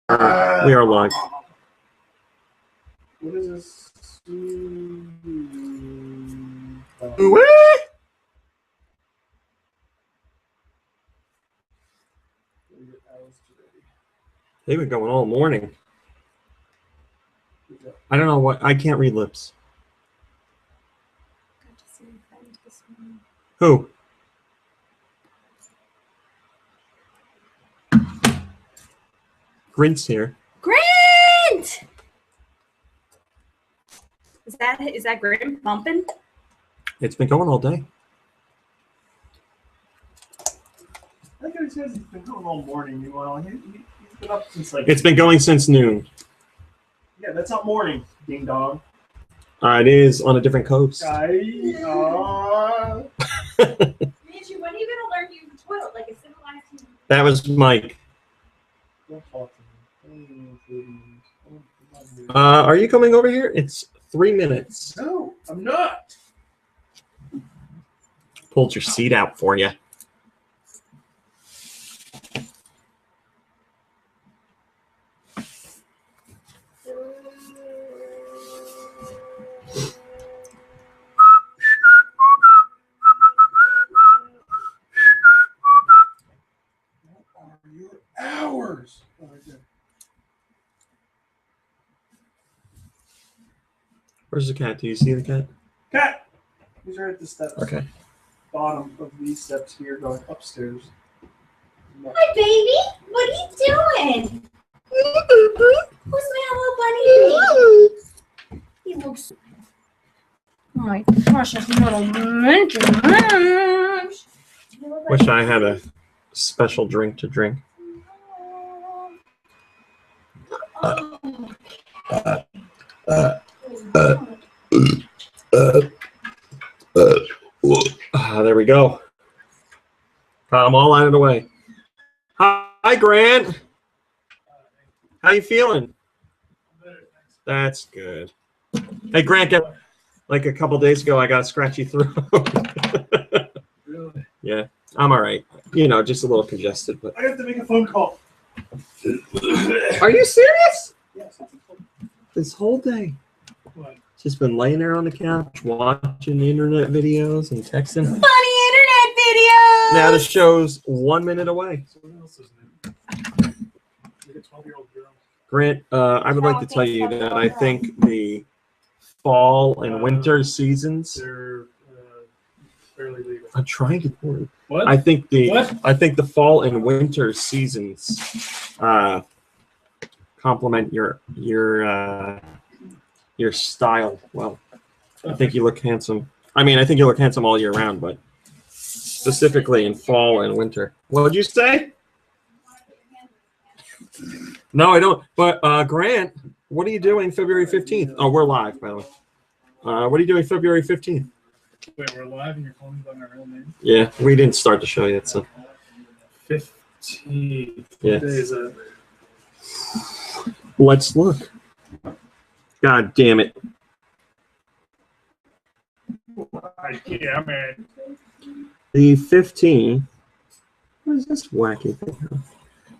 We are live. What is this? They've been going all morning. I don't know what. I can't read lips. Who? Grint's here. Grint! Is that Grint bumping? It's been going all day. I think it says it's been going all morning. Meanwhile, he's been up since like. It's been going since noon. Yeah, that's not morning, ding dong. It is on a different coast. Manji, when are you going to learn to use the toilet like a civilized human? That was Mike. Don't talk to me. Are you coming over here? It's 3 minutes. No, I'm not. Pulled your seat out for you. Hours. Oh, right there. Where's the cat? Do you see the cat? Cat! He's right at the steps. Okay. Bottom of these steps here going upstairs. Hi, baby. What are you doing? Who's my little bunny? He looks. Oh my precious little Manji. Wish I had a special drink to drink. There we go. I'm all out of the way. Hi, Grant. How you feeling? That's good. Hey, Grant, like a couple days ago, I got a scratchy throat. Really? Yeah, I'm all right. You know, just a little congested. But I have to make a phone call. are you serious? Yes. This whole day. What? Just been laying there on the couch, watching internet videos and texting. Funny internet videos. Now the show's 1 minute away. So what else is new? Like a 12-year-old girl. Grant, I would like to tell you that I think the fall and winter seasons. They're barely legal. I'm trying to work. What? I think the What? fall and winter seasons complement your style well. I think you look handsome. I mean, I think you look handsome all year round, but specifically in fall and winter. What would you say? No, I don't. But Grant, what are you doing February 15th? Oh, we're live, by the way. What are you doing February 15th? Wait, we're live and you're calling by my real name? Yeah, we didn't start the show yet, so. 15. Yeah. What day is that? Let's look. God damn it. Yeah, man. The 15th. What is this wacky thing?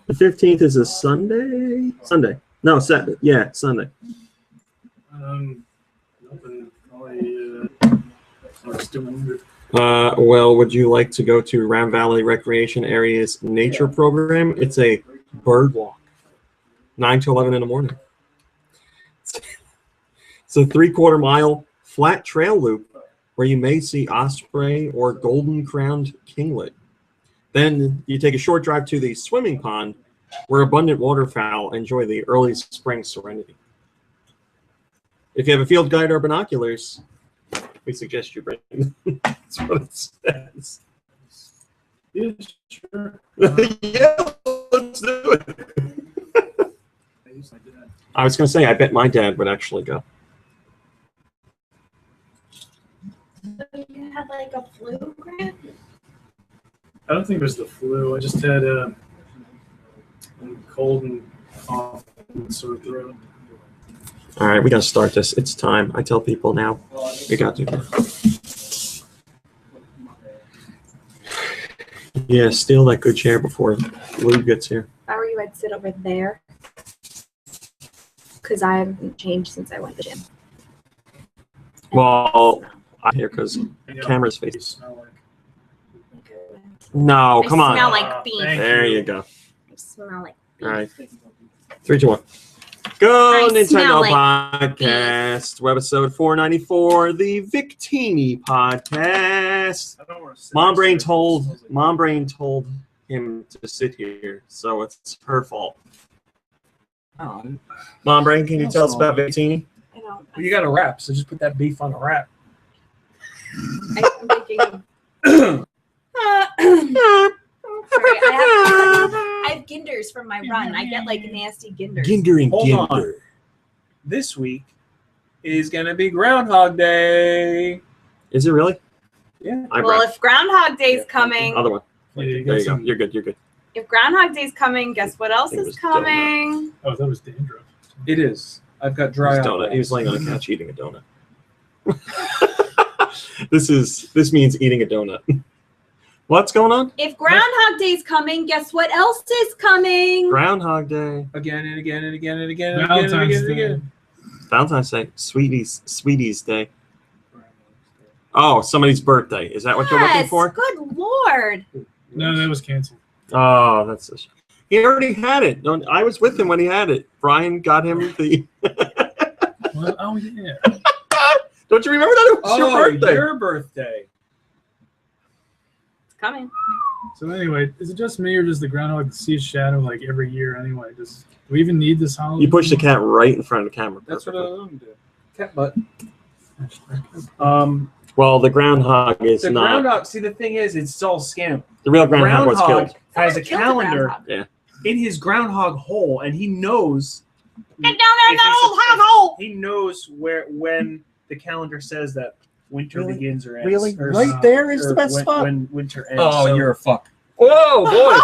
The 15th is a Sunday? Sunday. No, Saturday. Yeah, Sunday. Nothing. Probably, Well, would you like to go to Round Valley Recreation Area's nature program? It's a bird walk, 9 to 11 in the morning. It's a 3/4 mile flat trail loop where you may see osprey or golden-crowned kinglet. Then you take a short drive to the swimming pond where abundant waterfowl enjoy the early spring serenity. If you have a field guide or binoculars, we suggest you bring them. That's what it says. Yeah, sure. Yeah, let's do it. I was going to say, I bet my dad would actually go. You had like a flu, Grant? I don't think it was the flu. I just had a cold and cough and sore throat. All right, we got to start this. It's time. I tell people now. We got to. Yeah, steal that good chair before Lou gets here. If I were you, I'd sit over there. because I haven't changed since I went to the gym. Well, I hear because camera's You face. smell like. No, I come on. smell like beef. Thank There you go. I smell like All right. 3, 2, 1. Go I Nintendo smell like podcast, webisode 494, the Victini podcast. I don't want to Mom Brain told him to sit here, so it's her fault. Oh, Mom Brain, can you tell us about Victini? I don't. Well, you got a wrap, so just put that beef on a wrap. I'm thinking of. Sorry, I have ginders from my run. I get like nasty ginders. Ginder and Hold on. Ginder. This week is gonna be Groundhog Day. Is it really? Yeah. Well, if Groundhog Day's coming, Other one. Yeah, you There got you go. some- You're good. You're good. if Groundhog Day's coming, guess what else think it is was coming? Oh, that was dandruff. it is. I've got He dry was, eyebrows. he was laying on a couch eating a donut. This means eating a donut. What's going on? If Groundhog Day's coming, guess what else is coming? Groundhog Day. Again and again and again and again and again and Valentine's again and Day. again. Valentine's Day. Sweeties Day. Oh, somebody's birthday. Is that what you're looking Yes, for? good lord. No, that was canceled. Oh, that's a he already had it. Don't, I was with him when he had it. Brian got him the. Well, oh yeah. Don't you remember that? It was your birthday. Your birthday. It's coming. So anyway, is it just me or does the groundhog see his shadow like every year anyway? Do we even need this holiday? You pushed the cat right in front of the camera. That's what I perfectly. was going to do. Cat butt. Well, the groundhog is The not. groundhog. See, the thing is, it's all scam. The real groundhog was Groundhog killed. has a Someone killed the calendar groundhog. in his groundhog hole, and he knows. Get down there in if that it's old a- hog hole. He knows when the calendar says that winter Really? begins or ends. Really? or- Right there is or the best when, spot. When winter ends. Oh, So- you're a fuck. Whoa, boy.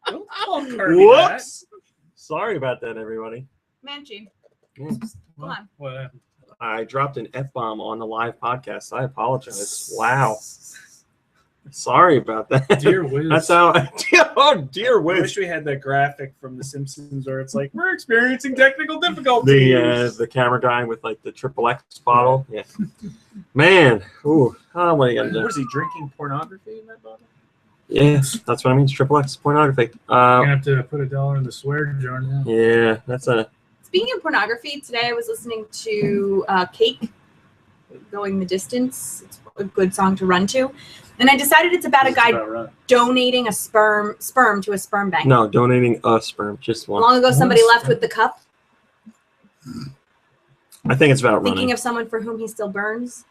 Don't call Kirby that. Whoops. Sorry about that, everybody. Manchi, Yeah. come on. What happened? I dropped an F-bomb on the live podcast. I apologize. Wow. Sorry about that. Dear Wiz. That's how. Oh, dear I Wiz. wish we had that graphic from The Simpsons where it's like, we're experiencing technical difficulties. The camera guy with like the XXX bottle. Yeah. Man. Ooh. Oh, what are you gonna do? What is he drinking pornography in that bottle? Yeah, that's what I mean. XXX pornography. You're gonna have to put $1 in the swear jar now. Yeah, that's a. Speaking of pornography, today I was listening to Cake, Going the Distance. It's a good song to run to. And I decided it's about a guy About right. donating a sperm to a sperm bank. No, donating a sperm, just one. Long ago, somebody One left with the cup, I think it's about thinking running. of someone for whom he still burns.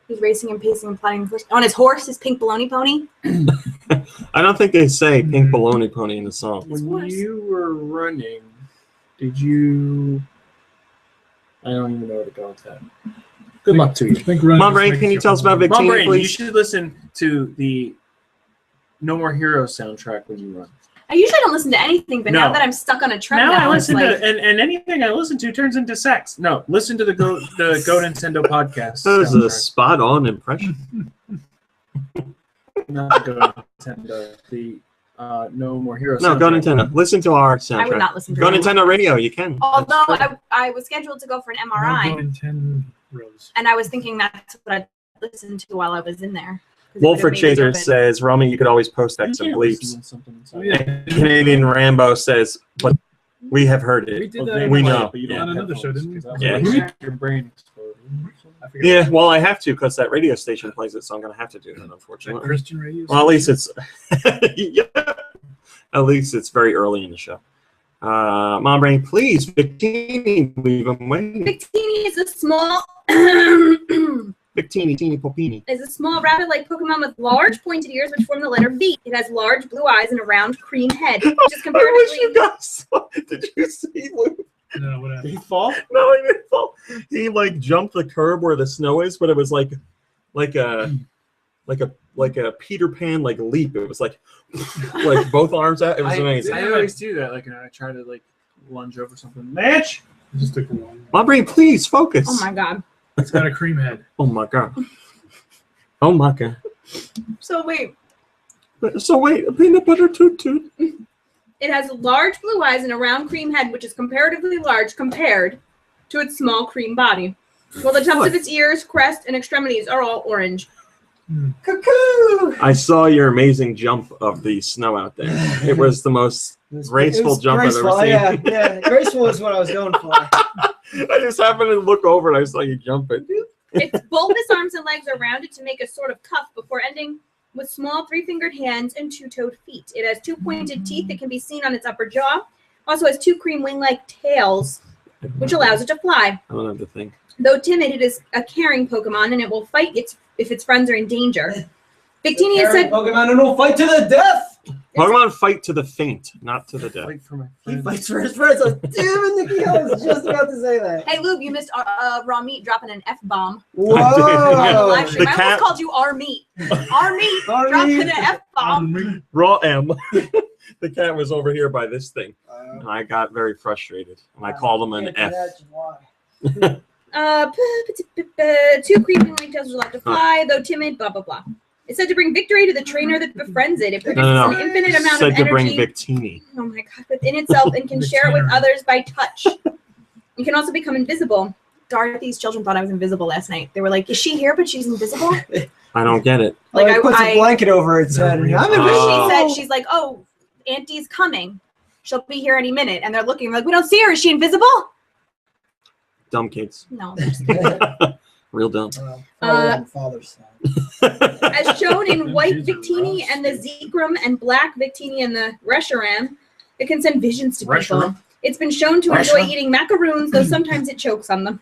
He's racing and pacing and plotting on his horse, his pink baloney pony. I don't think they say pink baloney pony in the song. It's When worse. you were running, did you... I don't even know where to go with that. Good luck to you. Mom Brain, can you tell us about Mom Victini, Brain, you please? should listen to the No More Heroes soundtrack when you run. I usually don't listen to anything, but No. now that I'm stuck on a treadmill, Now I it's listen like, to and anything I listen to turns into sex. No, listen to the Go Nintendo podcast. That was a soundtrack. spot-on impression. Not the Go Nintendo. The No More Heroes. No, Go soundtrack. Nintendo. Listen to our I would soundtrack. not listen to Go it. Nintendo Radio, you can. Although That's free. I was scheduled to go for an MRI, Nintendo Rose. and I was thinking that's what I listened to while I was in there. 'Cause it Wolford would've made me Chaser open. says, Romy, you could always post You X some can't bleeps. listen to something inside. Oh, yeah. And Canadian Rambo says, but we have heard We it. did Well, that. they We play know. it, but you Yeah. don't On have another show, headphones, didn't we? 'cause that Yeah. would make your brain explode. I forget Yeah, what well, I have to because that radio station plays it, so I'm going to have to do that, that unfortunately. Christian radio. Well, at least it's yeah. At least it's very early in the show. Mom Brain, please, Victini, we've been waiting. Victini is a small Victini, teeny popini. is a small rabbit-like Pokemon with large pointed ears which form the letter V. It has large blue eyes and a round cream head, which is I wish you comparatively guys saw. Did you see Luke? No, what Did happened? he fall? No, he didn't fall. He like jumped the curb where the snow is, but it was like a Peter Pan like leap. It was like both arms out. It was amazing. I always do that. Like, when I try to like lunge over something. Match. It just took a while. Mom Brain, please focus. Oh my god. It's got a cream head. Oh my god. Oh my god. So wait, So wait, a peanut butter toot toot. It has large blue eyes and a round cream head, which is comparatively large compared to its small cream body. While the tops of its ears, crest, and extremities are all orange. Cuckoo! I saw your amazing jump of the snow out there. It was the most graceful jump I've ever seen. Yeah, graceful is what I was going for. I just happened to look over and I saw you jumping. Its bulbous arms and legs are rounded to make a sort of cuff before ending with small 3-fingered hands and 2-toed feet. It has 2 pointed teeth that can be seen on its upper jaw. Also has 2 cream wing-like tails, which allows it to fly. I don't have to think. Though timid, it is a caring Pokemon, and it will fight if its friends are in danger. Victini has said... Pokemon and will fight to the death! Pokemon fight to the faint, not to the death. Fight for my He friends. fights for his friends. Damn it, Nikki, I was just about to say that. Hey, Lube, you missed Raw Meat dropping an F-bomb. Whoa! On the live stream. The I cat- almost called you R-Meat. R-Meat R-Meat. dropping an F-bomb. Raw M. The cat was over here by this thing. And I got very frustrated. And I called him an F. 2 creeping wing tails are allowed to fly, though timid, blah, blah, blah. It's said to bring victory to the trainer that befriends it. It produces No. an infinite amount Said of to bring energy. Victini. Oh my god, within itself and can share it with others by touch. You can also become invisible. Dorothy's children thought I was invisible last night. They were like, is she here but she's invisible? I don't get it. Like, Like, puts a blanket over its head. No, I'm Remember Oh. she said, she's like, oh, Auntie's coming. She'll be here any minute. And they're looking like, we don't see her. Is she invisible? Dumb kids. No. Real dumb. Father's son. As shown in white Victini and the Zekrom and black Victini and the Reshiram, it can send visions to people. Reshiram? It's been shown to enjoy eating macaroons, though sometimes it chokes on them.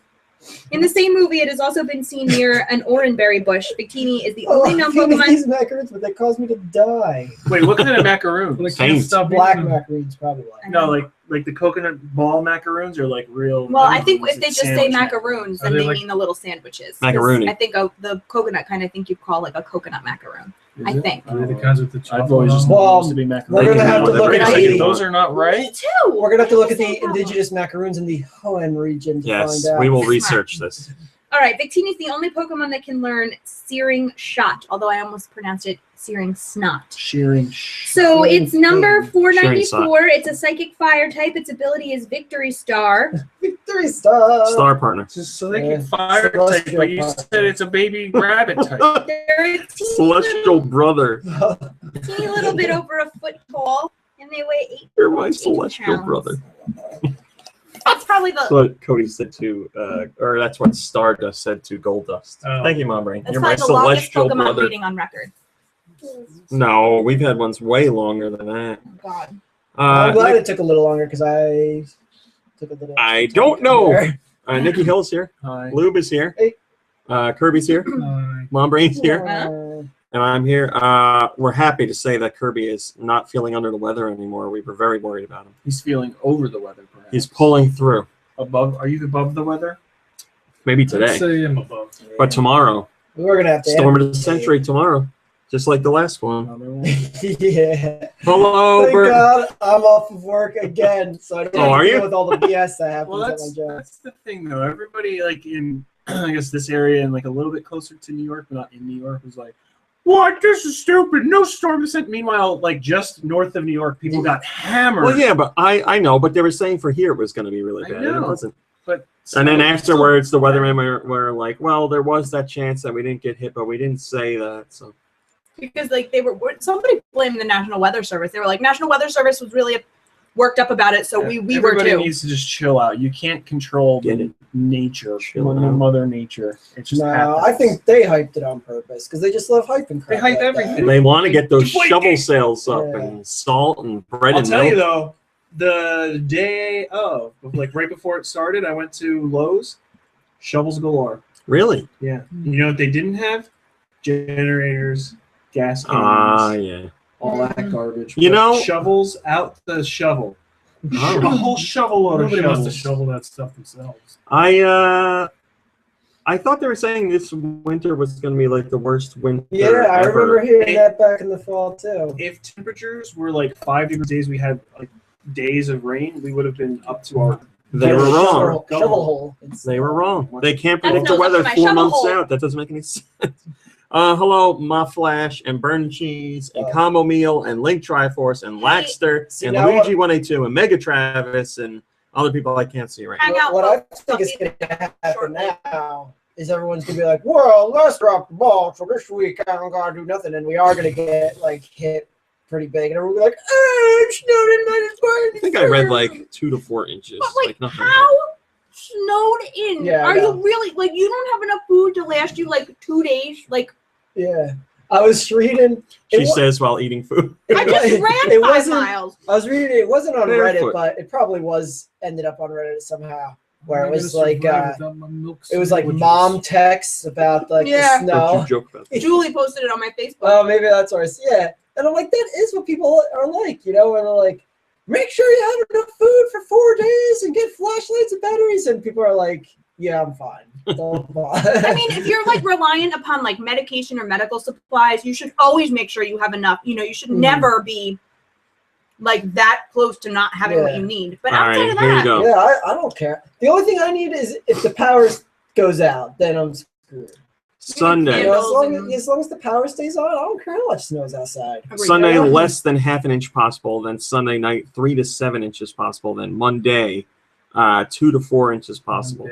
In the same movie, it has also been seen near an oranberry bush. Victini is the only known Pokemon. These macaroons, but they caused me to die. Wait, what kind of macaroons? Like, Saints. can't stop Black eating them. macaroons, probably. No, like the coconut ball macaroons or like real. Well, I think if they it's just say sandwich macaroons, Are then they they like- mean the little sandwiches. 'Cause Macaroni. I think the coconut kind of think you'd call like a coconut macaroon. Is I it? think. Are they the kinds with the chocolate I've always just on Well, known those to be macaroons. we're gonna have to look at If the- those are not Me right. too. We're gonna have to look at the Same problem. indigenous macaroons in the Hoenn region to Yes, find out. we will research this. All right, Victini is the only Pokemon that can learn Searing Shot, although I almost pronounced it Searing Snot. Shearing. So it's number Shot. 494. It's a psychic fire type. Its ability is Victory Star. Victory Star. Star partner. So they Yeah. can fire type, but you said it's a baby rabbit type. They're a teeny Celestial brother. little bit over a foot tall, and they weigh 8 You're my celestial pounds. brother. That's probably That's the what Cody said to, or that's what Stardust said to Goldust. Oh. Thank you, Mom Brain. that's You're my probably the longest celestial Pokemon brother. reading on record. No, we've had ones way longer than that. Oh God. I'm glad Nick- it took a little longer because I took a little. I don't know. Nikki Hill's here. Hi. Lube is here. Hey. Kirby's here. Mom Brain's here. And I'm here. We're happy to say that Kirby is not feeling under the weather anymore. We were very worried about him. He's feeling over the weather, perhaps. He's pulling through. above. Are you above the weather? Maybe I'd today. say I'm above. But tomorrow. We're gonna have to Storm of the century tomorrow. Just like the last one. Another one. Yeah. Hello, Thank Bert. God I'm off of work again, so I don't Oh, have are to deal you? with all the BS that happens Well, at that's my job. that's the thing though. Everybody like in I guess this area and like a little bit closer to New York, but not in New York, was like, "What? This is stupid. No storm descent." Meanwhile, like just north of New York, people got hammered. Well, yeah, but I know, but they were saying for here it was going to be really I bad. And it know. wasn't. But And then still- afterwards, the weathermen were like, well, there was that chance that we didn't get hit, but we didn't say that. So Because like they were somebody blamed the National Weather Service. They were like, National Weather Service was really worked up about it, so we were everybody too. needs to just chill out. You can't control Get it. nature, Chill out. Mother Nature. It just No, happens. I think they hyped it on purpose because they just love hyping crap. They hype like everything. they want to get those Deflate shovel it. sales up Yeah. and salt and bread I'll and tell milk. you though, the day of, like right before it started, I went to Lowe's, shovels galore. Really? Yeah. You know what they didn't have? Generators, gas cans, Ah, yeah. all that garbage. You But know- shovels out the shovel. Oh. A whole shovel load Nobody of wants to shovels. shovel that stuff themselves. I thought they were saying this winter was going to be like the worst winter. Yeah, I ever. remember hearing Hey. that back in the fall too. If temperatures were like 5 degrees days, we had like days of rain, we would have been up to our. They were wrong. Shovel hole. They were wrong. They can't That's predict no the weather look at my 4 shovel months hole. out. That doesn't make any sense. Hello, My Flash and Burn Cheese and Combo Meal and Link Triforce and Laxter and Luigi182 and Mega Travis and other people I can't see right now. What I think is going to happen now is everyone's going to be like, well, let's drop the ball. So this week I'm going to do nothing. And we are going to get like hit pretty big. And everyone will be like, oh, I think I read like 2 to 4 inches. But like nothing. how snowed in? Yeah, Are you really like you don't have enough food to last you like 2 days? Like yeah. I was reading. She says while eating food. I just ran 5 miles. I was reading it wasn't on Barefoot. Reddit, but it probably ended up on Reddit somehow. Where it was like mom texts about like the snow. Joke about that. Julie posted it on my Facebook. Oh, maybe that's ours. Yeah. And I'm like, that is what people are like, you know, and they're like, make sure you have enough food for 4 days and get flashlights and batteries. And people are like, yeah, I'm fine. Don't bother. I mean, if you're like reliant upon like medication or medical supplies, you should always make sure you have enough. You know, you should never be like that close to not having what you need. But outside of here you that, go. Yeah, I don't care. The only thing I need is if the power goes out, then I'm screwed. Sunday. You know, as long as the power stays on, I don't care how much snow's outside. Sunday, less than ½ inch possible. Then Sunday night, 3 to 7 inches possible. Then Monday, 2 to 4 inches possible.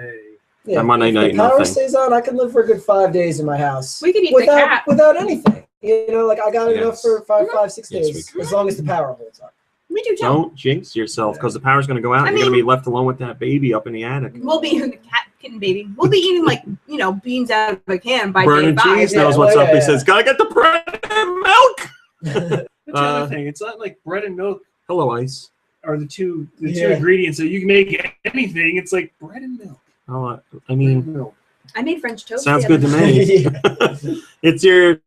Yeah, Monday night, if the power nothing. stays on, I can live for a good 5 days in my house. We could eat the cat. Without anything. You know, like I got enough for 6 Yes, days, as long as the power holds up. we do too. Don't jinx yourself because the power's going to go out. And you're going to be left alone with that baby up in the attic. We'll be kitten baby. We'll be eating like beans out of a can by Burning day 5. Cheese knows what's up. He says, "Gotta get the bread and milk." That's the other thing. It's not like bread and milk Hello, Ice. are the two ingredients that you can make anything. It's like bread and milk. Oh, I mean, Milk. I made French toast. sounds the good other to night. me. It's your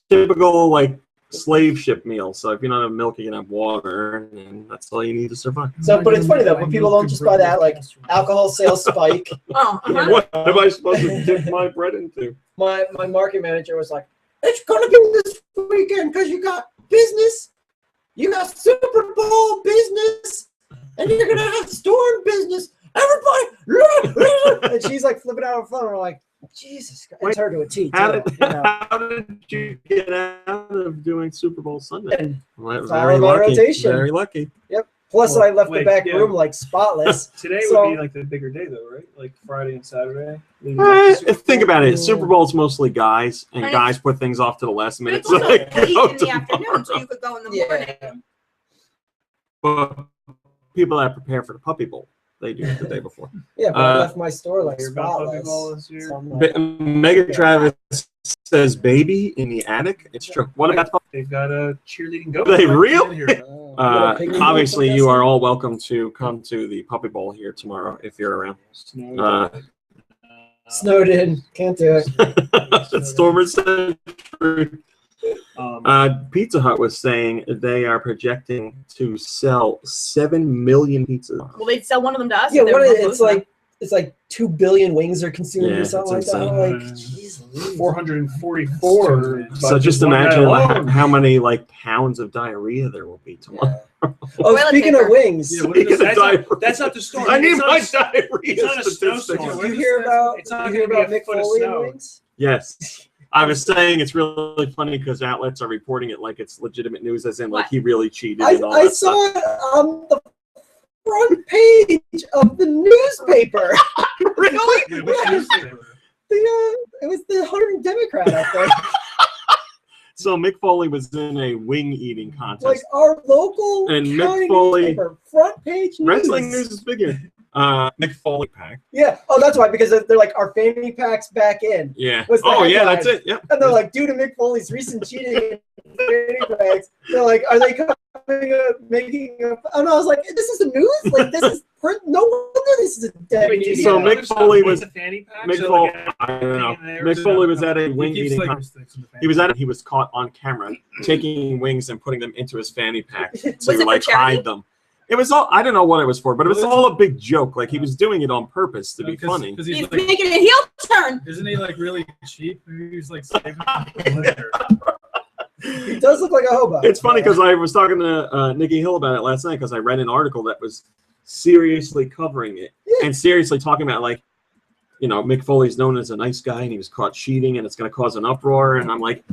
typical like slave ship meal. So if you don't have milk, you can have water, and that's all you need to survive. So, but it's funny though, when people don't just buy that, like alcohol sales spike. What am I supposed to dip my bread into? My market manager was like, "It's gonna be this weekend because you got business, you got Super Bowl business, and you're gonna have storm business. Everybody!" And she's like flipping out on the phone. We're like, Jesus, it's her to a T. How too, did, you know? how did you get out of doing Super Bowl Sunday? Well, Follow very my lucky. rotation. Very lucky. Yep. Plus, I left the back room like spotless. Today So- would be like the bigger day though, right? Like Friday and Saturday. leading up to Super Think Bowl. about it. Super Bowl's mostly guys, and And guys put things off to the last But minute. it's So also they late go in the afternoon, tomorrow. so you could go in the Yeah. morning. But people that prepare for the Puppy Bowl, they do it the day before. Yeah, but I left my store like You're about Puppy spotless. Bowl this year? So I'm like, Mega Travis says baby in the attic. It's true. What about They've got a cheerleading goat. They right really? in here. obviously, you are all welcome to come to the Puppy Bowl here tomorrow if you're around. snowed in. Can't do it. Stormer said true. Um, Pizza Hut was saying they are projecting to sell 7 million pizzas. Well, they'd sell one of them to us. Yeah, if they what were is, close it's enough. like it's like 2 billion wings are consumed Yeah, or something like it's that. I'm insane. like, jeez, 444. So just imagine how many like pounds of diarrhea there will be tomorrow. Oh, Toilet speaking paper. of wings, Yeah, what is this? Speaking of diarrhea. That's not the storm. I need It's not my a- diarrhea it's not a statistics. snowstorm. you hear about It's not you hear gonna about be a Mick foot of Foley and snow. wings? Yes. I was saying it's really funny because outlets are reporting it like it's legitimate news, as in like he really cheated and all I that saw stuff. it on the front page of the newspaper. Really? Yeah, which newspaper? It was the 100 Democrat, I think. So Mick Foley was in a wing eating contest. Like our local And Mick county Foley- newspaper, front page news. Wrestling news is big here. Mick Foley pack. Yeah. Oh, that's why, because they're like, our fanny packs back in. Yeah. Was the Oh yeah, headline. that's it. Yep. And they're like, due to Mick Foley's recent cheating in fanny packs, they're like, are they coming up, making up? And I was like, this is the news? Like, this is print? No wonder this is a dead Wait, do you media. So see Mick other stuff Foley with was- the fanny pack? Mick So, Foley, like, I don't know. in there, Mick so- Foley was at a He wing keeps eating flavor contest. sticks in the He was at it. He was caught on camera taking wings and putting them into his fanny pack Was to it for like charity? hide them. It was all, I don't know what it was for, but it was all a big joke. Like he was doing it on purpose to be funny. Because He's he's like, making a heel turn. isn't he like really cheap? Maybe he's like saving. He does look like a hobo. It's funny because I was talking to Nikki Hill about it last night because I read an article that was seriously covering it and seriously talking about like you know, Mick Foley's known as a nice guy, and he was caught cheating, and it's going to cause an uproar. And I'm like,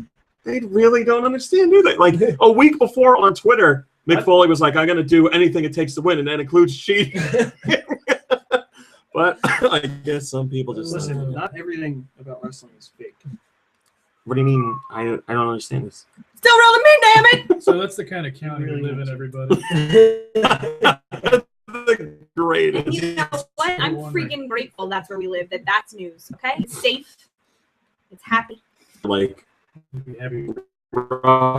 they really don't understand, do they? Like a week before on Twitter, Mick Foley was like, I'm going to do anything it takes to win, and that includes cheating. But I guess some people just listen. Not everything about wrestling is fake. What do you mean? I don't understand this. Still rolling me, damn it! So that's the kind of county we live in, everybody. The greatest. You know what? I'm freaking grateful that's where we live. That's news. Okay, it's safe. It's happy. Like Happy.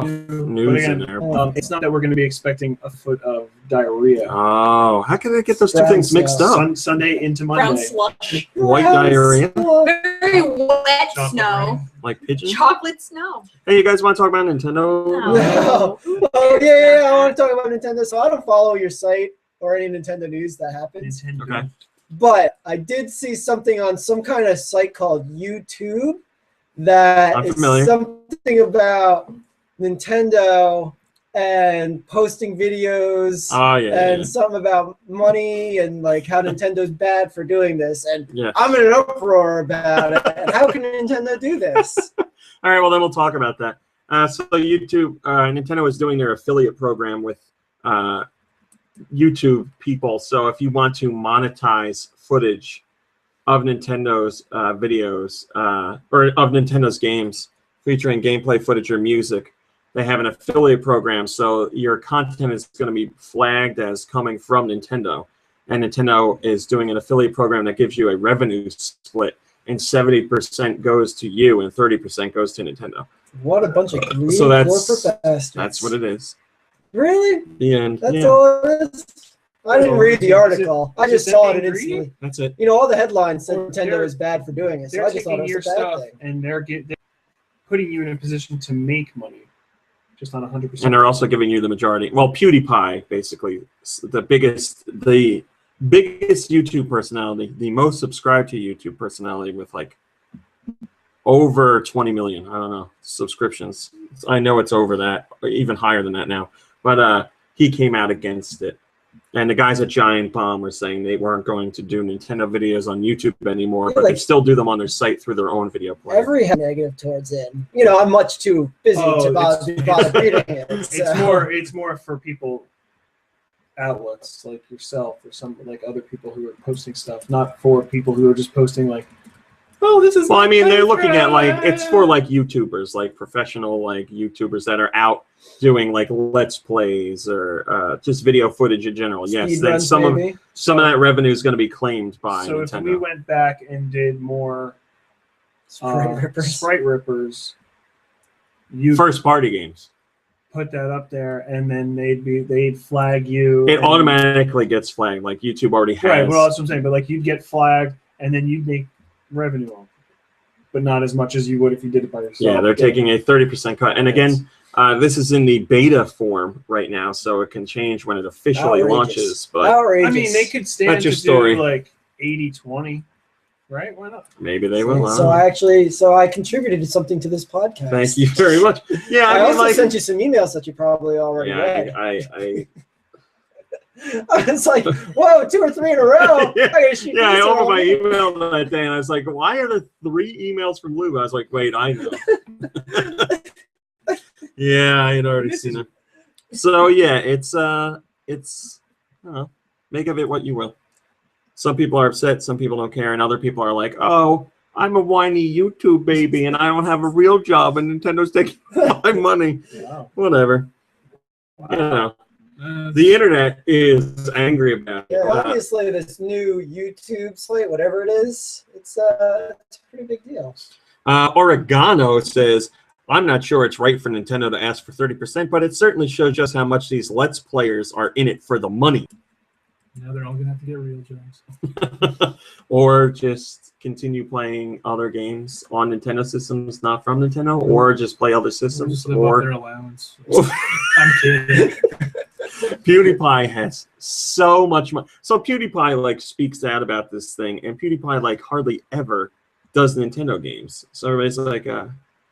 news in there. It's not that we're going to be expecting a foot of diarrhea. Oh, how can they get those two things mixed up? Sunday into Brown Monday. slush. White diarrhea, Very wet Chocolate snow. rain. like pigeon. Chocolate snow. Hey, you guys want to talk about Nintendo? No. Oh yeah. I want to talk about Nintendo. So I don't follow your site or any Nintendo news that happens. Nintendo. Okay. But I did see something on some kind of site called YouTube that I'm is familiar. something about Nintendo and posting videos Oh yeah. and something about money and like how Nintendo's bad for doing this. And Yeah. I'm in an uproar about it. And how can Nintendo do this? All right. Well, then we'll talk about that. So YouTube, Nintendo is doing their affiliate program with YouTube people. So if you want to monetize footage of Nintendo's videos or of Nintendo's games featuring gameplay footage or music, they have an affiliate program. So your content is going to be flagged as coming from Nintendo. And Nintendo is doing an affiliate program that gives you a revenue split. And 70% goes to you and 30% goes to Nintendo. What a bunch of greedy So that's- corporate bastards. That's what it is. Really? The end. That's Yeah, all it is? I didn't read the article. I just is it saw it being instantly. that's it. You know, all the headlines said Or Nintendo they're- is bad for doing it, so They're I just thought taking it your was a bad stuff thing. and they're putting you in a position to make money, just not 100%. And they're also giving you the majority. Well, PewDiePie, basically, the biggest YouTube personality, the most subscribed to YouTube personality with like over 20 million, I don't know, subscriptions. I know it's over that, or even higher than that now. But he came out against it. And the guys at Giant Bomb were saying they weren't going to do Nintendo videos on YouTube anymore, but they still do them on their site through their own video player. Every had negative towards it. You know, I'm much too busy to bother reading it. It's more for people, outlets like yourself or some like other people who are posting stuff, not for people who are just posting like, oh, this is. Well, I mean, they're looking at like it's for like YouTubers, like professional like YouTubers that are out doing like Let's Plays or just video footage in general. Yes, then some of that revenue is going to be claimed by So Nintendo. if we went back and did more Sprite Rippers, you First party games, put that up there, and then they'd flag you. it and- automatically gets flagged. Like YouTube already has. Right, well, that's what I'm saying. But like you'd get flagged, and then you'd make revenue on it, but not as much as you would if you did it by yourself. Yeah, they're taking a 30% cut. And again, this is in the beta form right now, so it can change when it officially launches. But outrageous. I mean, they could stand That's your to story. do like 80-20, right? Why not? maybe they will. So I contributed something to this podcast. Thank you very much. Yeah, I I mean, also like, sent you some emails that you probably already read. I I was like, whoa, 2 or 3 in a row. Yeah. I gotta shoot yeah, I these opened all my day. email that day, and I was like, "Why are there 3 emails from Lou?" I was like, "Wait, I know." Yeah, I had already seen it. So yeah, it's I don't know, make of it what you will. Some people are upset, some people don't care, and other people are like, "Oh, I'm a whiny YouTube baby, and I don't have a real job, and Nintendo's taking my money." Wow. Whatever. You know, the internet is angry about it. Yeah, obviously this new YouTube slate, whatever it is, it's a pretty big deal. Oregano says, I'm not sure it's right for Nintendo to ask for 30%, but it certainly shows just how much these Let's Players are in it for the money. Now they're all gonna have to get real jobs. Or just continue playing other games on Nintendo systems not from Nintendo, or just play other Or systems. just live off Or their allowance. I'm kidding. PewDiePie has so much money. So PewDiePie like speaks out about this thing, and PewDiePie like hardly ever does Nintendo games. So everybody's like,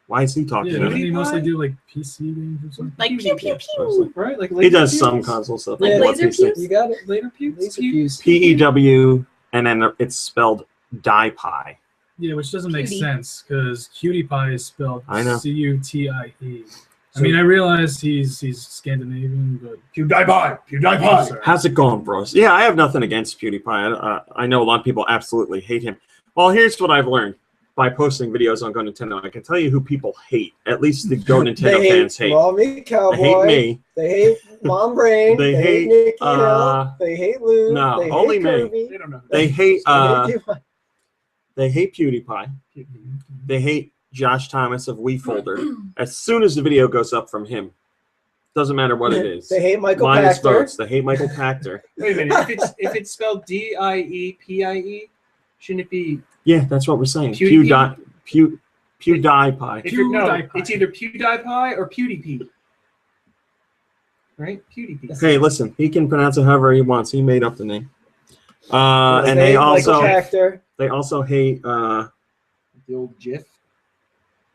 why is he talking Yeah, about doesn't it? he mostly do like PC games or something? Like pew pew pew. Right? Like He does laser some pews? console stuff. Yeah, like laser PC. pews? You got it? Later pews? Laser Pew- fuse. PEW, and then it's spelled PewDiePie. Yeah, which doesn't make Cutie. sense because Cutie Pie is spelled I know. C-U-T-I-E. I mean, I realize he's Scandinavian, but PewDiePie. PewDiePie. sorry. How's it going, bros? Yeah, I have nothing against PewDiePie. I know a lot of people absolutely hate him. Well, here's what I've learned by posting videos on GoNintendo. I can tell you who people hate. At least the GoNintendo fans hate. Mommy Cowboy. They hate me. They hate Mom Brain. They they hate, Nicky Hill. They hate Lou. no, they only hate me. Kirby. They don't know. They hate PewDiePie. they hate PewDiePie. They hate Josh Thomas of WeFolder. As soon as the video goes up from him, doesn't matter what it is. They hate Michael Minus Pachter. votes. They hate Michael Pachter. Wait a minute. If it's spelled D-I-E-P-I-E, shouldn't it be? Yeah, that's what we're saying. PewDiePie. PewDiePie. If you're, no, PewDiePie. it's either PewDiePie or PewDiePie. Right? PewDiePie. Okay, listen. He can pronounce it however he wants. He made up the name. And they hate also Michael Pachter. hate The old GIF.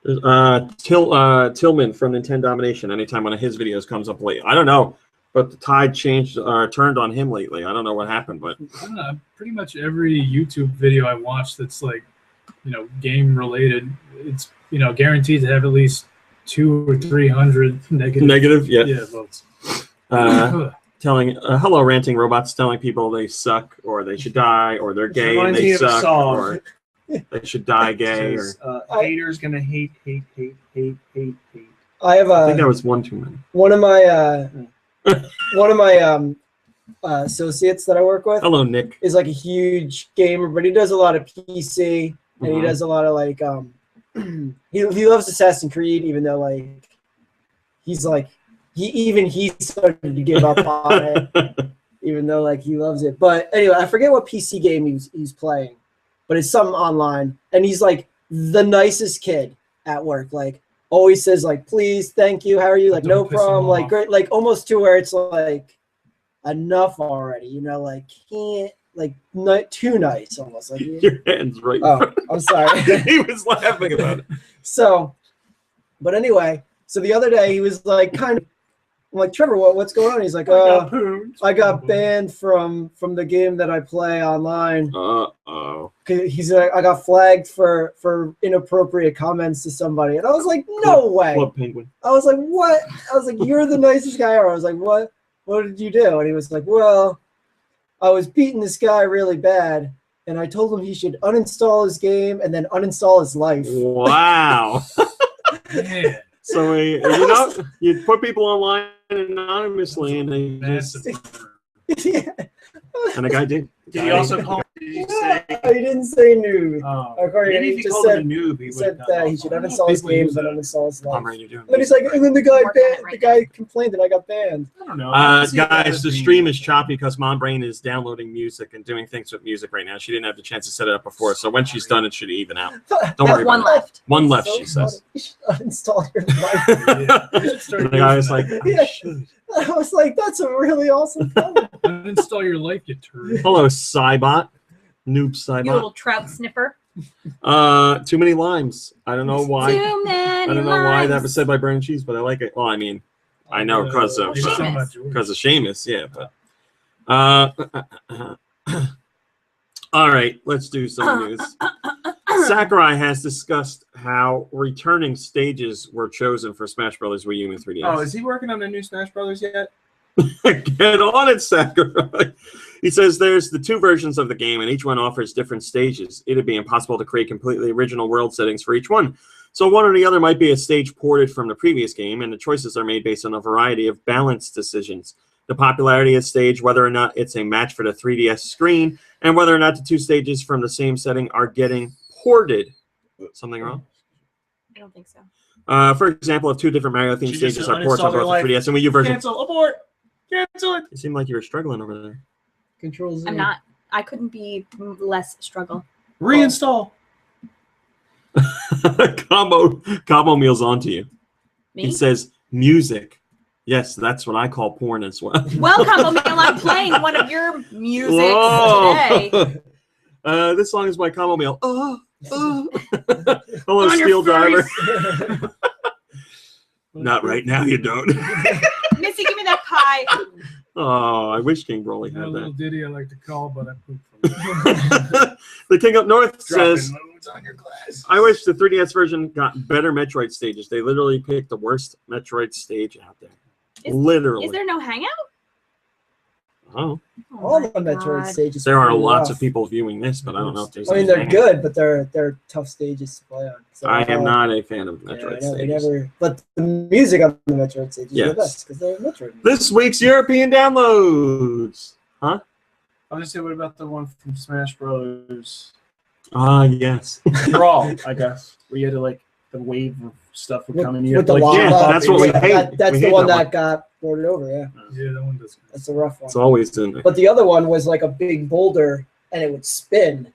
Tillman from Nintendo Domination. Anytime one of his videos comes up late, I don't know, but the tide turned on him lately. I don't know what happened, but I don't know. Pretty much every YouTube video I watch that's like, game related, it's guaranteed to have at least 200 or 300 negative. yeah. Votes. Telling hello ranting robots, telling people they suck or they should die or they're gay and reminds they me of a suck song. or they should die gay. Or Haters gonna hate. I have I think that was one too many. one of my associates that I work with Hello, Nick. is like a huge gamer, but he does a lot of PC and he does a lot of like he loves Assassin's Creed, even though like he's like he started to give up on it, even though like he loves it. But anyway, I forget what PC game he's playing, but it's something online, and he's like the nicest kid at work. Like always says like please, thank you, how are you? Like Don't no piss him problem. Like off. great, like almost to where it's like enough already. Like can't like not too nice almost. Like Your hand's right. in oh, front. I'm sorry. He was laughing about it. So, but anyway, so the other day he was like kind of I'm like Trevor, what's going on? He's like, I got banned from the game that I play online. Uh-oh. He's like, I got flagged for inappropriate comments to somebody, and I was like, no way. Club Penguin. I was like, what? I was like, you're the nicest guy ever. I was like, what? What did you do? And he was like, well, I was beating this guy really bad, and I told him he should uninstall his game and then uninstall his life. Wow. Man, So you put people online anonymously, and they just Yeah. and the guy did. Did he also call? Did he say? He didn't say nude. Oh, According to maybe him, if he he just called said, him a noob, he he would said have that he should uninstall his People games use and that. uninstall his life. I'm ready to do But he's like, and then the guy Working on it right the guy complained that I got banned. I don't know. I can see that Guys, as the being- stream is choppy because Mom Brain is downloading music and doing things with music right now. She didn't have the chance to set it up before, so when she's done, it should even out. Don't worry One about it. left. One left, So she says. funny. You should uninstall your life. you should start And the guy was like, using Yeah. I was like, that's a really awesome comment. that. Uninstall your life, you turd. hello, Cybot. Noob You Cybot. little trout sniffer. Too many limes. I don't know why. Too many I don't know why that limes. was said by Burn Cheese, but I like it. Well, I mean, I know because of You're talking Seamus. about George. because of Seamus, yeah. But all right, let's do some news. Sakurai has discussed how returning stages were chosen for Smash Bros. Wii U and 3DS. Oh, is he working on the new Smash Brothers yet? Get on it, Sakurai. He says there's the two versions of the game, and each one offers different stages. It'd be impossible to create completely original world settings for each one. So one or the other might be a stage ported from the previous game, and the choices are made based on a variety of balance decisions. The popularity of stage, whether or not it's a match for the 3DS screen, and whether or not the two stages from the same setting are getting ported. Something wrong? I don't think so. For example, if two different Mario themed She just stages are ports on uninstalled her both life. the 3DS and Wii U version. Cancel. Abort. Cancel it. It seemed like you were struggling over there. Control Z. I'm not. I couldn't be less struggle. Reinstall. Combo meals onto you. Me? He says music. Yes, that's what I call porn as well. Welcome, O'Meal. I'm playing one of your music Whoa. today. This song is my combo meal. Hello, On your Steel Driver. face. Not right now, you don't. Missy, give me that pie. Oh, I wish King Broly That had little that. ditty I like to call, but I pooped from it. The King Up North says, Dropping loads on your glass. I wish the 3DS version got better Metroid stages. They literally picked the worst Metroid stage out there. Literally. Is there no hangout? Oh, All my the Metroid God. stages. there are pretty lots rough. of people viewing this, but I don't know if there's. I mean, any they're fans. good, but they're tough stages to play on. So, I am not a fan of Yeah, I Metroid know, they stages. never. But the music on the Metroid stages is Yes. the best because they're Metroid. This week's European downloads. I was gonna say, what about the one from Smash Bros? Ah, yes. Brawl, I guess, where you had to like the wave of stuff would With- come and you with had to, the like, Yeah, jump up that's and- what we Yeah, hate. that's We the hate one that that got ported over. Yeah, Yeah, that one does. that's a rough one. It's always in there. But the other one was like a big boulder and it would spin.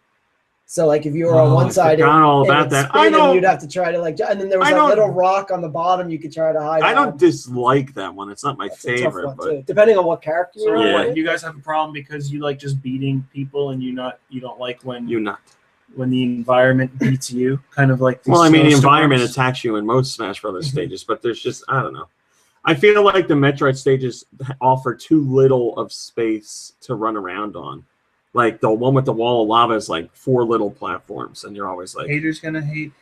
So like if you were on one side, I forgot all it about would that. spin I and know. you'd have to try to like. And then there was I that don't- little rock on the bottom you could try to hide. I don't on. dislike that one. It's not my That's a tough favorite, one but too, depending on what character So you're Yeah. what, with. you guys have a problem because you like just beating people and you don't like when you not. when the environment beats you, kind of like these Well, I mean, the snowstorms. environment attacks you in most Smash Brothers stages, but there's just, I don't know. I feel like the Metroid stages offer too little of space to run around on. Like the one with the wall of lava is like 4 little platforms, and you're always like, Haters gonna hate.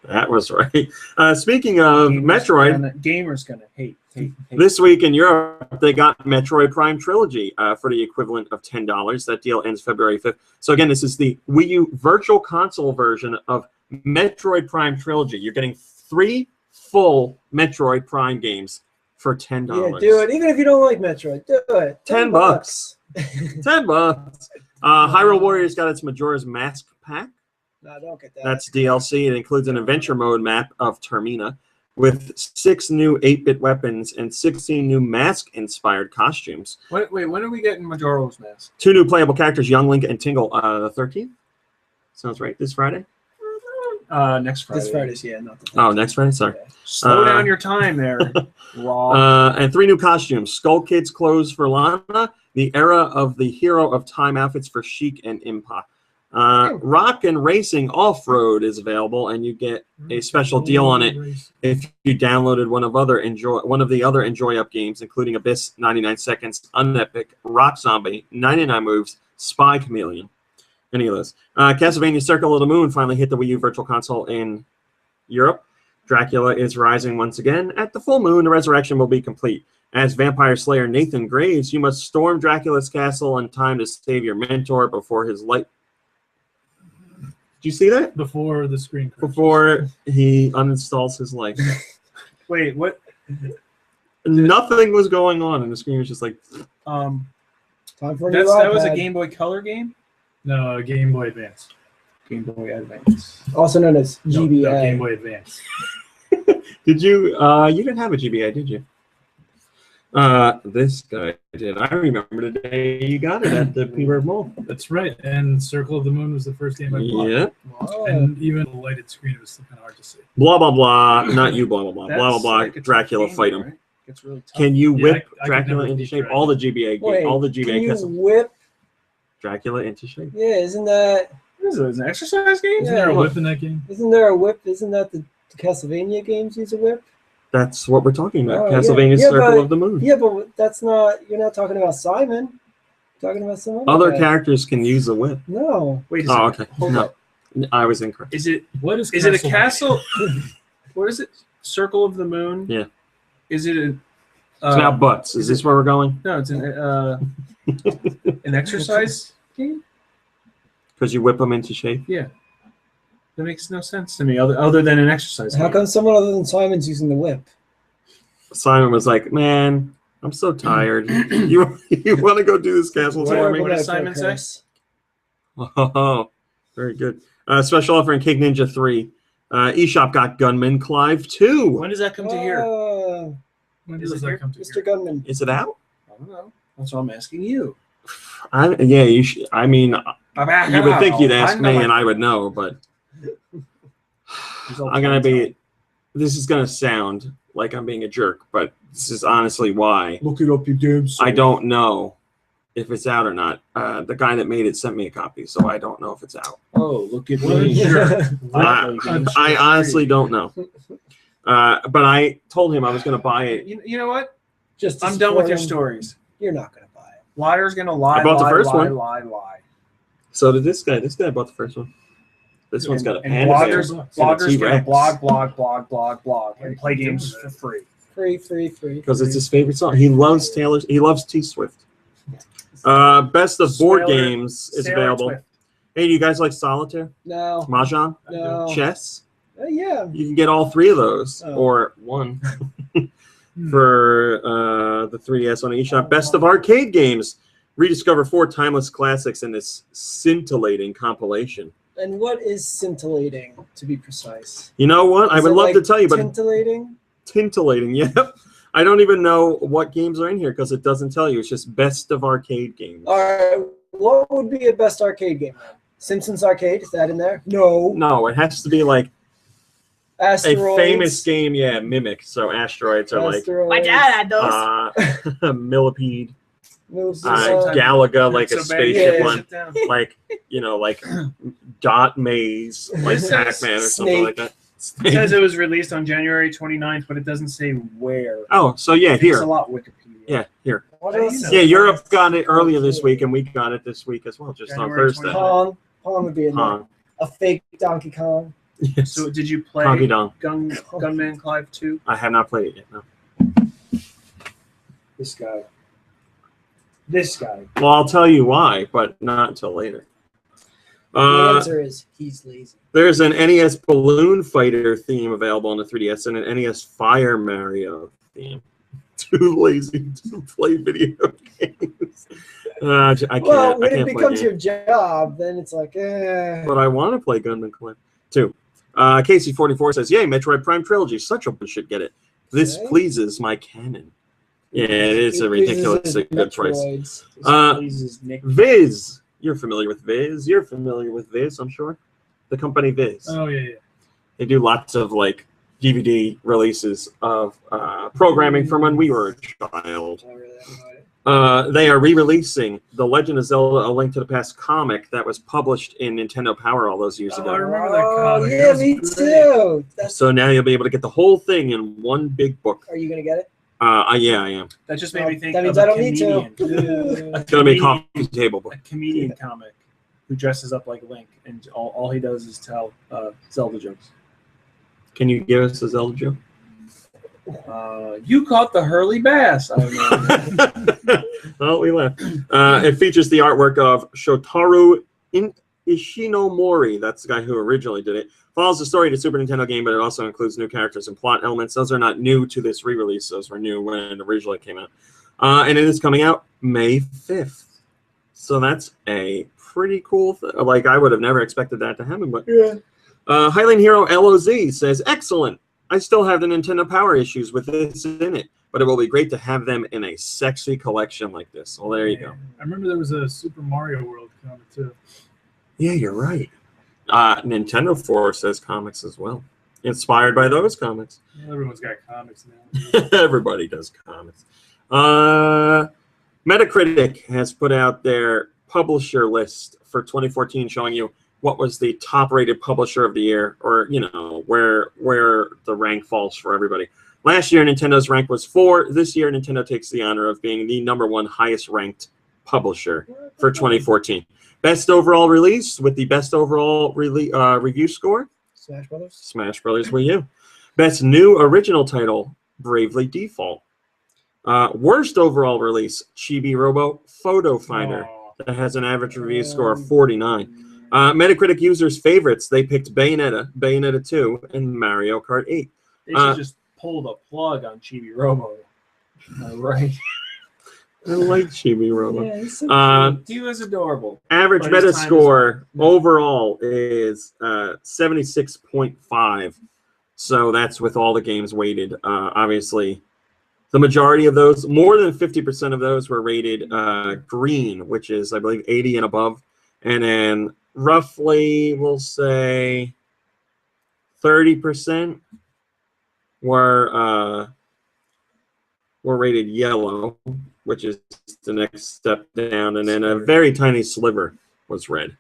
that was right. Speaking of Metroid, Gamers gonna hate. this week in Europe, they got Metroid Prime Trilogy for the equivalent of $10. That deal ends February 5th. So again, this is the Wii U Virtual Console version of Metroid Prime Trilogy. You're getting 3 full Metroid Prime games for $10. Yeah, do it. Even if you don't like Metroid, do it. $10. $10. Hyrule Warriors got its Majora's Mask pack. No, don't get that. That's DLC. It includes an adventure mode map of Termina with 6 new 8-bit weapons and 16 new mask-inspired costumes. Wait, when are we getting Majora's Mask? 2 new playable characters, Young Link and Tingle, the 13th. Sounds right. This Friday? Next Friday. This Friday's, yeah, not the Oh, next Friday? Sorry. Slow down your time there, Raw. And 3 new costumes. Skull Kid's clothes for Lana, the era of the Hero of Time outfits for Sheik and Impa. Rock and Racing Off-Road is available, and you get a special deal on it if you downloaded one of the other Enjoy Up games, including Abyss 99 Seconds, Unepic, Rock Zombie, 99 Moves, Spy Chameleon. Any of those. Castlevania Circle of the Moon finally hit the Wii U Virtual Console in Europe. Dracula is rising once again. At the full moon, the resurrection will be complete. As Vampire Slayer Nathan Graves, you must storm Dracula's castle in time to save your mentor before his light. Did you see that? Before the screen crashes. Before he uninstalls his life. Wait, what? Nothing was going on, and the screen was just like, Um, time for a new that was a iPad. Game Boy Color game. No, Game Boy Advance. Game Boy Advance. Also known as No, GBA. no, Game Boy Advance. did you? You didn't have a GBA, did you? This guy did. I remember the day you got it at the P-Bird Mall. That's right. And Circle of the Moon was the first game I bought. Yeah. Oh. And even the lighted screen, it was still kind of hard to see. Blah blah blah. Not you. Blah blah blah. Blah blah That's blah. like a tough Dracula game, fight him. right? It's really tough. Can you Yeah, whip I could Dracula never into beat shape? Dracula. All the GBA Wait, all the can GBA you castle. whip? Dracula into shape. Yeah, isn't that? What is it? Is it an exercise game? Isn't there a Yeah. whip in that game? Isn't there a whip? Isn't that the Castlevania games use a whip? That's what we're talking about. Oh, yeah. Castlevania Yeah, Circle but- of the Moon. Yeah, but that's not. You're not talking about Simon. You're talking about some Other guy. characters can use a whip. No. Wait, is Oh, it, okay. hold No. up. I was incorrect. Is it What is is it a Castlevania? castle? What is it? Circle of the Moon? Yeah. Is it a It's about butts. Is this where we're going? no, it's an exercise game? Because you whip them into shape. Yeah. That makes no sense to me other than an exercise How game. come someone other than Simon's using the whip? Simon was like, "Man, I'm so tired. you want to go do this castle What- for me?" what does Simon say? Oh, very good. Special offer in Cake Ninja 3. eShop got Gunman Clive 2. When does that come to here? When Is does it that here? come to Mr. here? Gunman. Is it out? I don't know. That's what I'm asking you. Yeah, you should. I mean, you would think you'd ask me and I would know, but I'm going to be. This is going to sound like I'm being a jerk, but this is honestly why. Look it up, you damn I don't know if it's out or not. The guy that made it sent me a copy, so I don't know if it's out. Oh, look at Well, me. sure. I honestly don't know. But I told him I was going to buy it. You know what? Just to I'm done with support your him. stories. You're not gonna buy it. Liar's gonna lie. I bought the lie, first lie, one. lie. So did this guy. This guy bought the first one. This one's got a And panda bear. bloggers, and a bloggers gonna T-Rex. blog, and play games for free. Free. Because it's his favorite song. He loves Taylor. He loves T Swift. Best of board Sailor- games is Sailor available. Swift. Hey, do you guys like solitaire, No. mahjong, No. chess? Yeah. You can get all three of those, Oh. or one, for the 3DS on eShop. Best of arcade games. Rediscover 4 timeless classics in this scintillating compilation. And what is scintillating, to be precise? You know what? I Is would it love like to tell you, but tintillating? tintillating. Yep. I don't even know what games are in here because it doesn't tell you. It's just best of arcade games. All right. What would be a best arcade game? Then? Simpsons Arcade, is that in there? No. No, it has to be like Asteroids. a famous game. Yeah, Mimic. So asteroids are Asteroids. My dad had those. like Millipede, Moves Galaga, like a So spaceship yeah. one, Sit down. like like Dot Maze, like This Pac-Man or is something like that. It says it was released on January 29th, but it doesn't say where. Oh, so yeah, It's here. a lot Wikipedia. Yeah, here. What else? Yeah, Europe got it earlier this week, and we got it this week as well, just on January Thursday. 29th. Pong would be in there. Pong. A fake Donkey Kong. Yes. So did you play Donkey Kong. Gunman Clive 2? I have not played it yet. No. This guy. This guy. Well, I'll tell you why, but not until later. The answer is he's lazy. There's an NES Balloon Fighter theme available on the 3DS and an NES Fire Mario theme. Too lazy to play video games. I can't. Well, I when it can't play becomes games. your job, then it's like, But I want to play Gunman Clive 2. Casey44 says, "Yay, Metroid Prime Trilogy! Such a should get it. This Okay. pleases my canon." Yeah, it is a ridiculously good price. Metroids. Pleases Nick. Viz, you're familiar with Viz. You're familiar with Viz, I'm sure. The company Viz. Oh yeah. They do lots of like DVD releases of programming from when we were a child. I really don't know it. They are re-releasing The Legend of Zelda: A Link to the Past comic that was published in Nintendo Power all those years Oh, ago. I remember that Oh, comic. yeah, That was me great. too. So now you'll be able to get the whole thing in one big book. Are you gonna get it? Yeah, I am. That just made me think That means of I a don't need comedian. to. It's gonna be a coffee table book. A comedian comic who dresses up like Link, and all he does is tell Zelda jokes. Can you give us a Zelda joke? You caught the Hurley Bass. I don't know. Oh, we left. It features the artwork of Shotaro Ishinomori. That's the guy who originally did it. Follows the story of the Super Nintendo game, but it also includes new characters and plot elements. Those are not new to this re-release. Those were new when it originally came out. And it is coming out May 5th. So that's a pretty cool thing. Like, I would have never expected that to happen. But Yeah. Highland Hero LOZ says, "Excellent. I still have the Nintendo Power issues with this in it, but it will be great to have them in a sexy collection like this." Well, there you go. I remember there was a Super Mario World comic too. Yeah, you're right. Nintendo 4 says comics as well. Inspired by those comics. Well, everyone's got comics now. Everybody does comics. Metacritic has put out their publisher list for 2014 showing you what was the top-rated publisher of the year, or, you know, where the rank falls for everybody. Last year, Nintendo's rank was 4. This year, Nintendo takes the honor of being the #1 highest-ranked publisher for 2014. Best overall release with the best overall review score, Smash Brothers. Smash Brothers Wii U. Best new original title, Bravely Default. Worst overall release, Chibi Robo Photo Finder. Aw. That has an average review score of 49. Metacritic users' favorites, they picked Bayonetta, Bayonetta 2, and Mario Kart 8. They should just pull the plug on Chibi Robo. Right. I like Chibi Robo. Yeah, he's so cute. He was adorable. Average But his meta time is score overall is 76.5. So that's with all the games weighted. Obviously, the majority of those, more than 50% of those, were rated green, which is, I believe, 80 and above. And then roughly, we'll say 30% were rated yellow, which is the next step down, and then a very tiny sliver was red.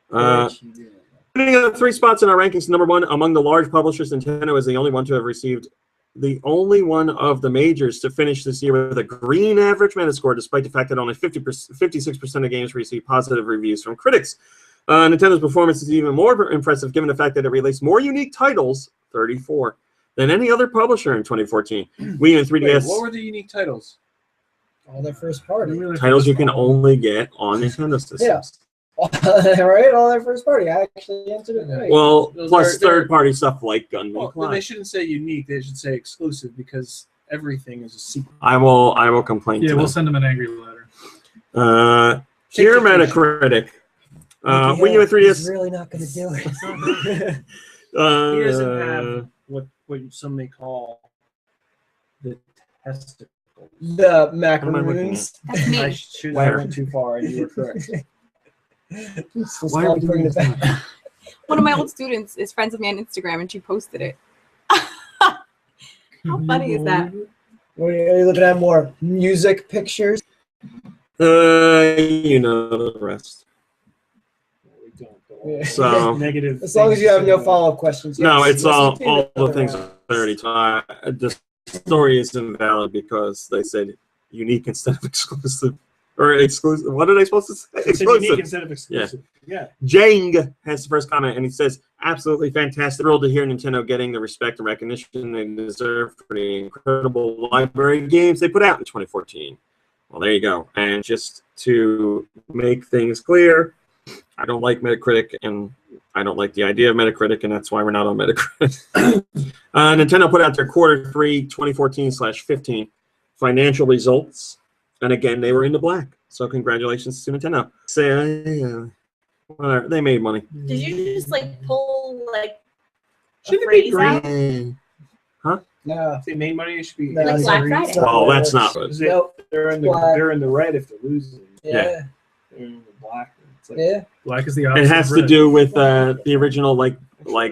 Putting up 3 spots in our rankings, #1 among the large publishers, Nintendo is the only one to have received the only one of the majors to finish this year with a green average Metascore, despite the fact that only 56% of games receive positive reviews from critics. Nintendo's performance is even more impressive given the fact that it released more unique titles, 34, than any other publisher in 2014. Wii and 3DS. Wait, what were the unique titles? All their first party. Titles you can only get on Nintendo systems. Yeah. Right? All their first party. I actually answered it right. Well, plus They're- third-party stuff like Gunman Well, Clyde. they shouldn't say unique. They should say exclusive because everything is a secret. I will complain Yeah, to we'll them. send them an angry letter. Here, Metacritic. Wii U and 3DS. He's really not going to do it. He doesn't have what some may call the testicles. The What am I looking macaroons. That's me. I went too far, and you were correct. Why are we doing this? One of my old students is friends with me on Instagram, and she posted it. How funny is that? Are you looking at more music pictures? You know the rest. We don't. Yeah. So Negative. As long as you have no things. follow-up questions. no, yes, it's listen all to the other things rounds. I already taught. The story is invalid because they said unique instead of exclusive. Or exclusive. What are they supposed to say? It's unique instead of exclusive. Yeah. Jang has the first comment, and he says, absolutely fantastic. Thrilled to hear Nintendo getting the respect and recognition they deserve for the incredible library of games they put out in 2014. Well, there you go. And just to make things clear, I don't like Metacritic, and I don't like the idea of Metacritic, and that's why we're not on Metacritic. Nintendo put out their quarter 3 2014/15 financial results. And again, they were in the black. So congratulations to Nintendo. Whatever, they made money. Did you just like pull like a Shouldn't it be phrase green? out? No. If they made money, it should be No, Like it's Black not- Friday. it's not Well, how it that's not works. good. Nope. They're in the Black. they're in the red if they're losing. Yeah. They're in the black. It's like, Yeah. Black is the opposite. It has of to red. do with the original like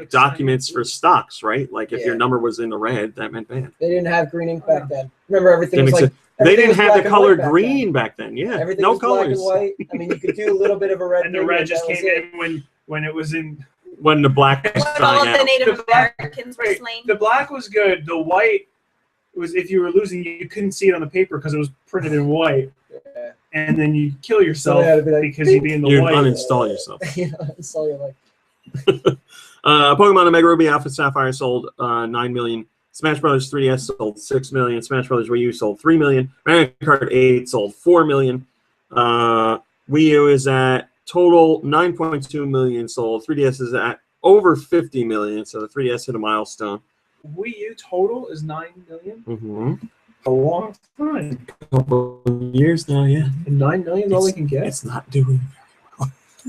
documents for stocks, right? Like if your Yeah. number was in the red, that meant bad. They didn't have green ink back then. Remember, everything was like. They everything didn't was have black the and white color back green back then. Yeah, then. Everything no was black colors. and white. I mean, you could do a little bit of a red. And the pigment, red just that was came it. in when it was in. When the black was When all dying of the out. Native The black- Americans were Wait, slain. the black was good. The white was if you were losing, you couldn't see it on the paper because it was printed in white, Yeah. and then you kill yourself So they had to be like, because you'd be in the You white. uninstall yourself. You know, it's all you're like. Pokemon Omega Ruby Alpha Sapphire sold 9 million. Smash Brothers 3DS sold 6 million. Smash Brothers Wii U sold 3 million. Mario Kart 8 sold 4 million. Wii U is at total 9.2 million sold. 3DS is at over 50 million, so the 3DS hit a milestone. Wii U total is 9 million. Mm-hmm. A long time. Couple of years now, yeah. And 9 million is all they can get. It's not doing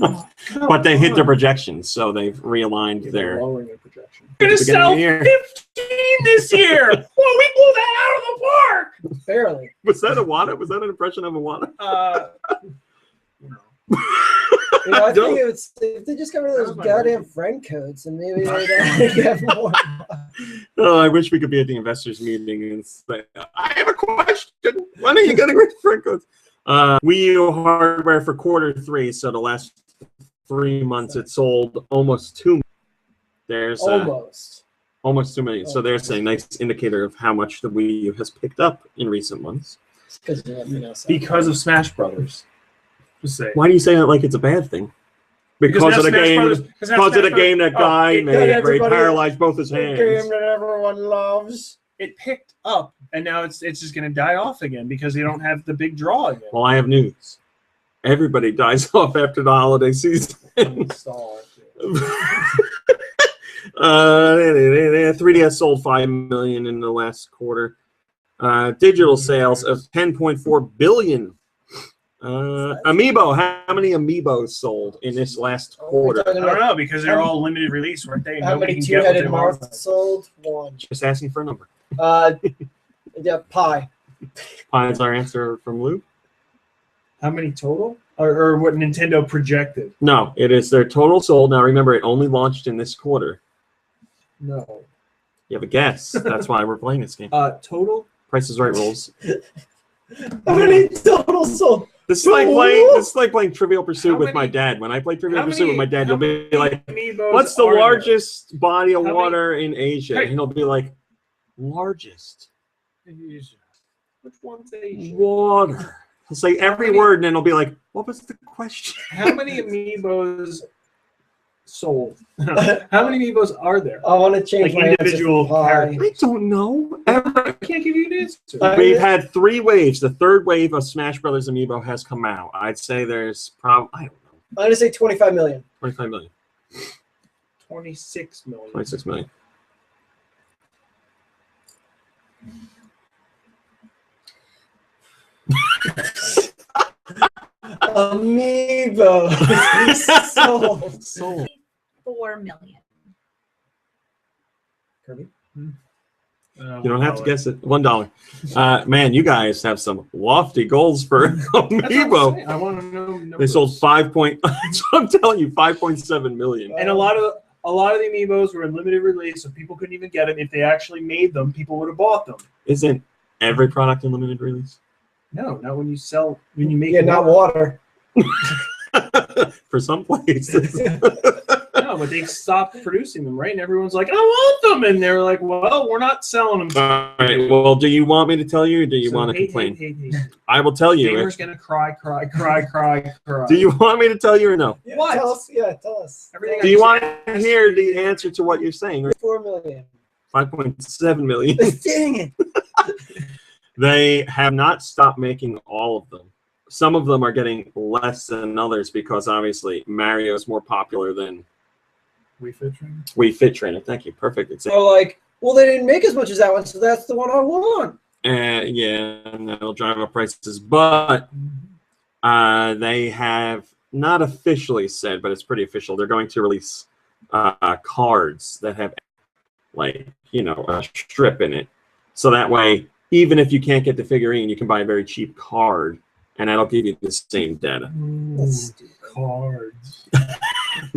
Oh, come but they hit their on. projections, so they've realigned Yeah, they're their. lowering their projection. We're At gonna the beginning sell of the year. 15 this year. Well, we blew that out of the park. Barely. Was that Iwata? Was that an impression of Iwata? You know. You know, I Don't- think if they just got rid of That those was my goddamn rating. friend codes, and maybe they'd get more. Oh, I wish we could be at the investors meeting and say, I have a question. When are you getting rid of friend codes? Wii U hardware for quarter 3, so the last 3 months it sold almost 2 million. There's almost 2 million. So there's a nice indicator of how much the Wii U has picked up in recent months. Because of Smash Brothers. Just say. Why do you say that like it's a bad thing? Because now of the Smash game. Brothers- now Because of the Smash game that Brothers- guy it- made where he everybody- paralyzed both his The hands. game that everyone loves. It picked up, and now it's just going to die off again because they don't have the big draw again. Well, I have news. Everybody dies off after the holiday season. Install it. 3DS sold 5 million in the last quarter. Digital sales of 10.4 billion. Amiibo, how many Amiibos sold in this last quarter? I don't know because they're all limited release, weren't they? And How nobody many can get what they two-headed want. moths sold? One. Just asking for a number. Yeah, pie. Finds our answer from Lou. How many total? Or what Nintendo projected? No, it is their total sold. Now remember, it only launched in this quarter. No. You have a guess. That's why we're playing this game. Total? Price is Right rules. How many total sold? This is like playing Trivial Pursuit How with my many- dad. When I play Trivial how Pursuit with my many- dad, how he'll be many like, Amiibos "What's the are there? largest body of How many- water in Asia?" Hey. And he'll be like, largest? Asia. Which one's Asian? Water. He'll say every word, and then it'll be like, "What was the question?" How many Amiibos sold? How many Amiibos are there? I want to change Like my individual answer. Pie. characters. I don't know. I can't give you an answer. We've had 3 waves. The 3rd wave of Smash Brothers Amiibo has come out. I'd say there's probably, I don't know, I'm going to say 25 million. 25 million, 26 million. 26 million. Amiibo. Sold. 4 million. Kirby? You don't have to guess it. $1. Man, you guys have some lofty goals for That's what I'm Amiibo. saying. I want to know numbers. They sold 5 point. That's what I'm telling you, 5.7 million. And a lot of the Amiibos were in limited release, so people couldn't even get them. If they actually made them, people would have bought them. Isn't every product in limited release? No, not when you make Yeah, not water. For some places. No, but they stopped producing them, right? And everyone's like, I want them. And they're like, well, we're not selling them. All right. Well, do you want me to tell you, or do you want to complain? Hate. I will tell you. Gamer's gonna cry. Do you want me to tell you or no? Yeah, What? Tell us. Yeah, tell us. Everything Do you want to hear the answer to what you're saying? 4 million. 5.7 million. Dang it. They have not stopped making all of them. Some of them are getting less than others because obviously Mario is more popular than Wii Fit Trainer. Wii Fit Trainer. Thank you. Perfect example. So, like, well, they didn't make as much as that one, so that's the one I want. Yeah, and that'll drive up prices. But they have not officially said, but it's pretty official. They're going to release cards that have, like, you know, a strip in it. So that way, even if you can't get the figurine, you can buy a very cheap card, and that'll give you the same data. Cards.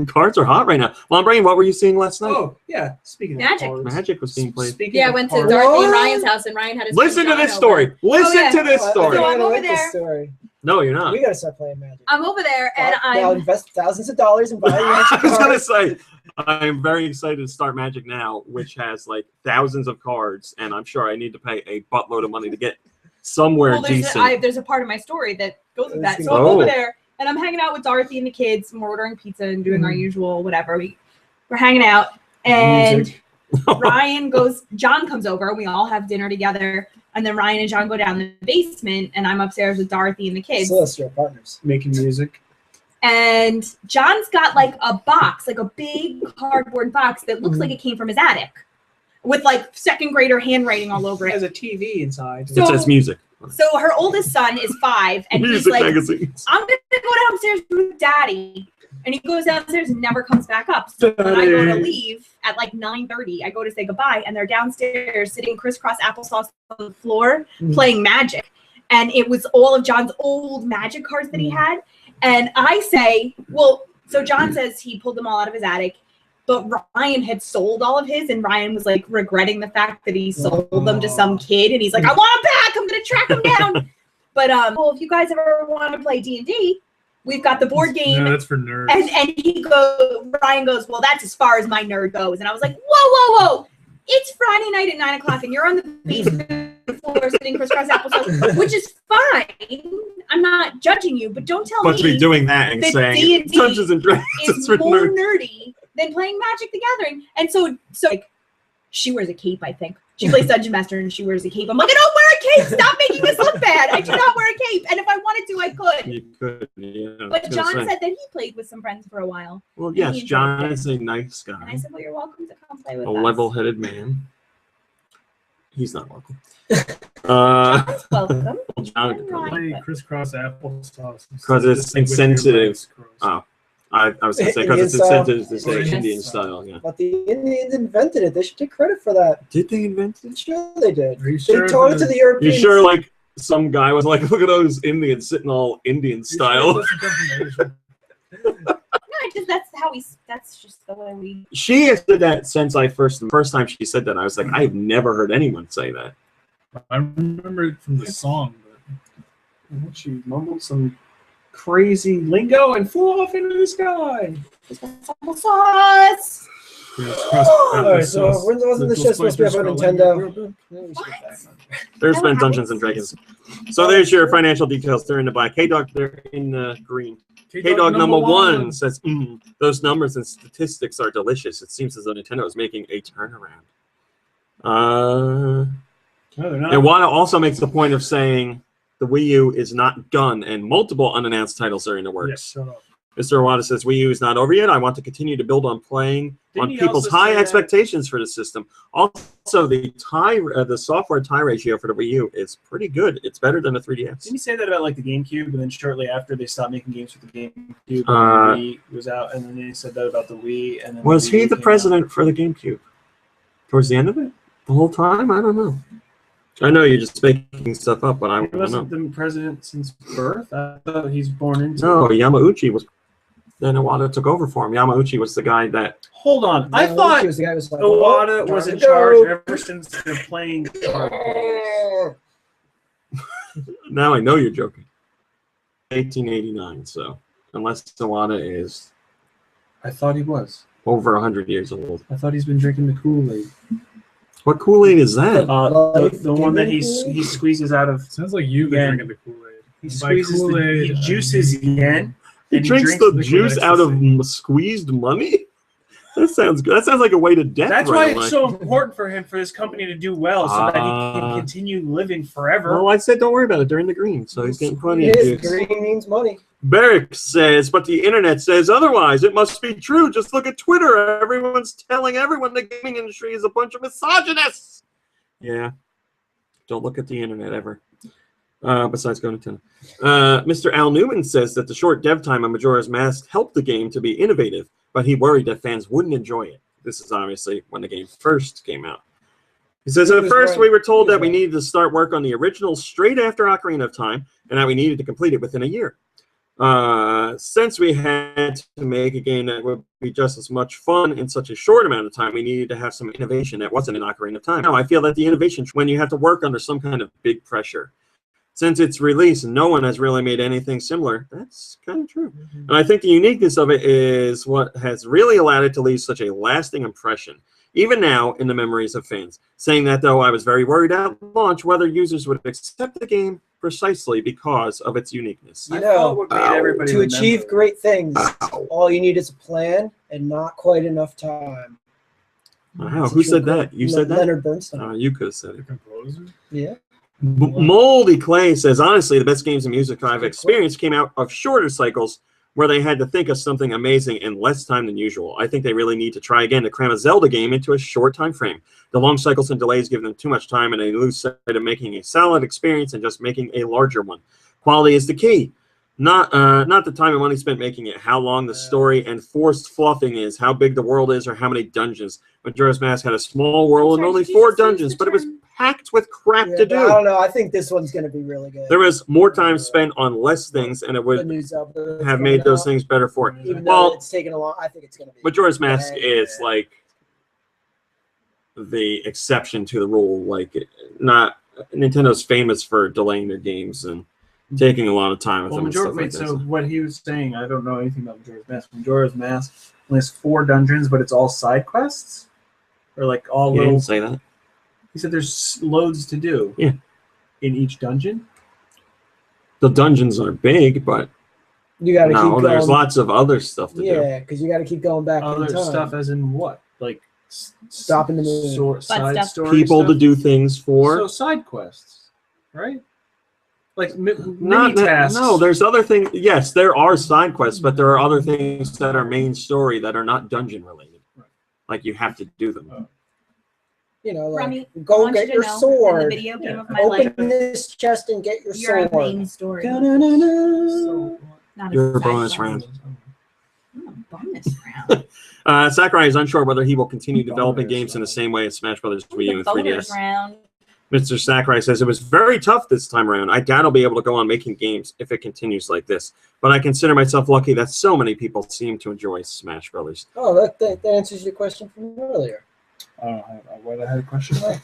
Cards are hot right now. Lumbrain, what were you seeing last night? Oh, yeah. Speaking Magic. of cards. Magic was being played. Speaking Yeah, I of went to cards- Dorothy and What? Ryan's house, and Ryan had his Listen to friend this John story. over. Listen yeah. to this I story. think So I I'm like over this there. story. No, you're not. We gotta start playing Magic. I'm over there, and I'll I'm invest thousands of dollars and buy I Magic was gonna cards. say, I'm very excited to start Magic now, which has like thousands of cards, and I'm sure I need to pay a buttload of money to get somewhere well, decent. there's a part of my story that goes with that. So Oh. I'm over there, and I'm hanging out with Dorothy and the kids, and we're ordering pizza and doing our usual whatever. We're hanging out, and John comes over, and we all have dinner together, and then Ryan and John go down the basement, and I'm upstairs with Dorothy and the kids. Celestial partners. Making music. And John's got like a box, like a big cardboard box that looks like it came from his attic, with like second grader handwriting all over It it. has a TV inside. So- It says music. So her oldest son is 5, and he's Music like, magazines. I'm gonna go downstairs with Daddy. And he goes downstairs and never comes back up. So when I go to leave at like 9:30, I go to say goodbye, and they're downstairs sitting crisscross applesauce on the floor playing Magic. And it was all of John's old Magic cards that he had. And I say, well, so John says he pulled them all out of his attic, but Ryan had sold all of his, and Ryan was like regretting the fact that he sold them to some kid, and he's like, I want them back. I'm gonna track them down. But well, if you guys ever want to play D&D, we've got the board game. No, that's for nerds. And Ryan goes, well, that's as far as my nerd goes. And I was like, whoa. It's Friday night at 9 o'clock, and you're on the basement floor sitting crisscross applesauce, which is fine. I'm not judging you, but don't tell But to be me doing that and that saying D&D Dungeons and Dragons is is for more nerds. nerdy than playing Magic the Gathering. And so like, she wears a cape, I think. She plays Dungeon Master, and she wears a cape. I'm like, I don't wear a cape. Stop making this look bad. I do not wear a cape. And if I wanted to, I could. You could, yeah. But John said that he played with some friends for a while. Well, and yes, he enjoyed John it. is a nice And I guy, said, well, you're welcome to come play with a us. level-headed man. He's not welcome. Welcome. John, And Ryan, Play but- crisscross applesauce. 'Cause it's insensitive. I was going to say, because it's Indian style. insensitive to say Yes. Indian style, yeah. But the Indians invented it. They should take credit for that. Did they invent it? Sure, they did. Are you They sure? taught it to the You Europeans. sure, like, some guy was like, look at those Indians sitting all Indian style. No, that's just the way we. She has said that since the first time she said that. I was like, I've never heard anyone say that. I remember it from the song, but She mumbled some crazy lingo and flew off into the sky. Applesauce. All right, so wasn't this show supposed to be about Nintendo? There's been Dungeons and Dragons. So there's your financial details. They're in the black. K-Dog, they're in the green. K-Dog number one says, those numbers and statistics are delicious. It seems as though Nintendo is making a turnaround. No, they're not. And Wada also makes the point of saying the Wii U is not done and multiple unannounced titles are in the works. Yes, shut up. Mr. Wada says Wii U is not over yet. I want to continue to build on playing on he people's also high say that- expectations for the system. Also, the software tie ratio for the Wii U is pretty good. It's better than the 3DS. Didn't he say that about like the GameCube, and then shortly after they stopped making games for the GameCube, and the Wii was out, and then they said that about the Wii, and then Was the Wii he the came president for the GameCube? Towards the end of it? The whole time? I don't know. I know you're just making stuff up, but I out. He don't know. wasn't the president since birth. I thought he's born into. No, Yamauchi was. Then Iwata took over for him. Yamauchi was the guy that. Hold on, I thought was the guy who was like, Iwata was in charge ever since they're playing card games. Now I know you're joking. 1889. So unless Iwata is I thought he was. over 100 years old. I thought he's been drinking the Kool-Aid. What Kool-Aid is that? The one that he squeezes out of. Sounds like you've been Yen. drinking the Kool-Aid. He By squeezes Kool-Aid, he I juices mean- yen. He and drinks the liquid juice out of squeezed money? That sounds good. That sounds like a way to death. That's right why it's away. so important for him, for his company to do well, so that he can continue living forever. Well, I said don't worry about it during the green, so he's getting plenty of Yes, juice. green means money. Barrick says, but the internet says otherwise. It must be true. Just look at Twitter. Everyone's telling everyone the gaming industry is a bunch of misogynists. Yeah. Don't look at the internet ever. Besides GoNintendo. Mr. Al Newman says that the short dev time on Majora's Mask helped the game to be innovative, but he worried that fans wouldn't enjoy it. This is obviously when the game first came out. He says, at first we were told that we needed to start work on the original straight after Ocarina of Time, and that we needed to complete it within a year. Since we had to make a game that would be just as much fun in such a short amount of time, we needed to have some innovation that wasn't in Ocarina of Time. Now, I feel that the innovation, when you have to work under some kind of big pressure, since its release, no one has really made anything similar. That's kind of true. And I think the uniqueness of it is what has really allowed it to leave such a lasting impression, even now in the memories of fans. Saying that, though, I was very worried at launch whether users would accept the game precisely because of its uniqueness. You know, what made everybody to achieve remember. great things, Ow. all you need is a plan and not quite enough time. Wow, who said that? You said that? Leonard Bernstein. You could have said The it. composer? Yeah. Moldy Clay says, honestly, the best games and music I've experienced came out of shorter cycles where they had to think of something amazing in less time than usual. I think they really need to try again to cram a Zelda game into a short time frame. The long cycles and delays give them too much time, and they lose sight of making a solid experience and just making a larger one. Quality is the key. Not the time and money spent making it, how long the story and forced fluffing is, how big the world is, or how many dungeons. Majora's Mask had a small world and only 4 dungeons, but it was packed with crap Yeah, to but I do. don't know. I think this one's going to be really good. There was more time spent on less things, and it The would new Zelda that's have coming made those out, things better for it. Even though Well, it's taken a long, I think it's going to be. Majora's Mask bad. is like the exception to the rule. Like, not Nintendo's famous for delaying their games and taking a lot of time with Well, them and stuff Majora, like so that. what he was saying, I don't know anything about Majora's Mask. Majora's Mask only has 4 dungeons, but it's all side quests? Or like all He little... didn't say that. He said there's loads to do. Yeah. In each dungeon? The dungeons are big, but You got to no, keep there's going. lots of other stuff to do. Yeah, because you got to keep going back in Other time. stuff as in what? Like... Stopping the moon. Side stuff. story People stuff? to do things for. So side quests, right? Like Not mini tasks. no, there's other things. Yes, there are side quests, but there are other things that are main story that are not dungeon related. Right. Like you have to do them. Oh. You know, like, Remy, I go want you get to your know, in sword. the video game of my Open life, this chest and get your you're a sword. main story. Da-na-na-na. Not Your a side bonus quest. round. Oh, bonus round. Sakurai is unsure whether he will continue developing Bonus games in the round. same way as Smash Brothers Wii U The and bonus 3DS. round. Mr. Sakurai says it was very tough this time around. I doubt I'll be able to go on making games if it continues like this. But I consider myself lucky that so many people seem to enjoy Smash Brothers. Oh, that answers your question from earlier. What I had a question about?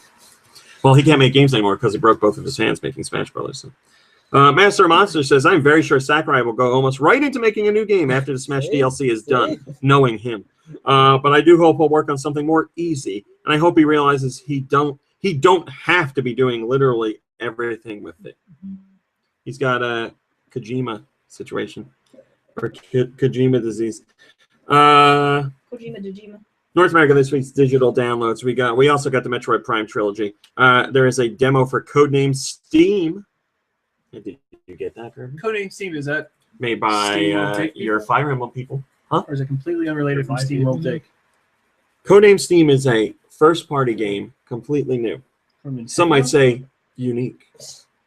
Well, he can't make games anymore because he broke both of his hands making Smash Brothers. So. Master Monster says, I'm very sure Sakurai will go almost right into making a new game after the Smash See? DLC is done, knowing him. But I do hope he'll work on something more easy, and I hope he realizes he don't have to be doing literally everything with it. He's got a Kojima situation or Kojima disease. Kojima Dojima. North America this week's digital downloads. We also got the Metroid Prime trilogy. There is a demo for Codename Steam. Did you get that, Kirby? Codename Steam, is that Made by your Fire Emblem people. Huh? or is it completely unrelated from Steam World Dig? Codename Steam is a first-party game, completely new. From Nintendo? Some might say unique.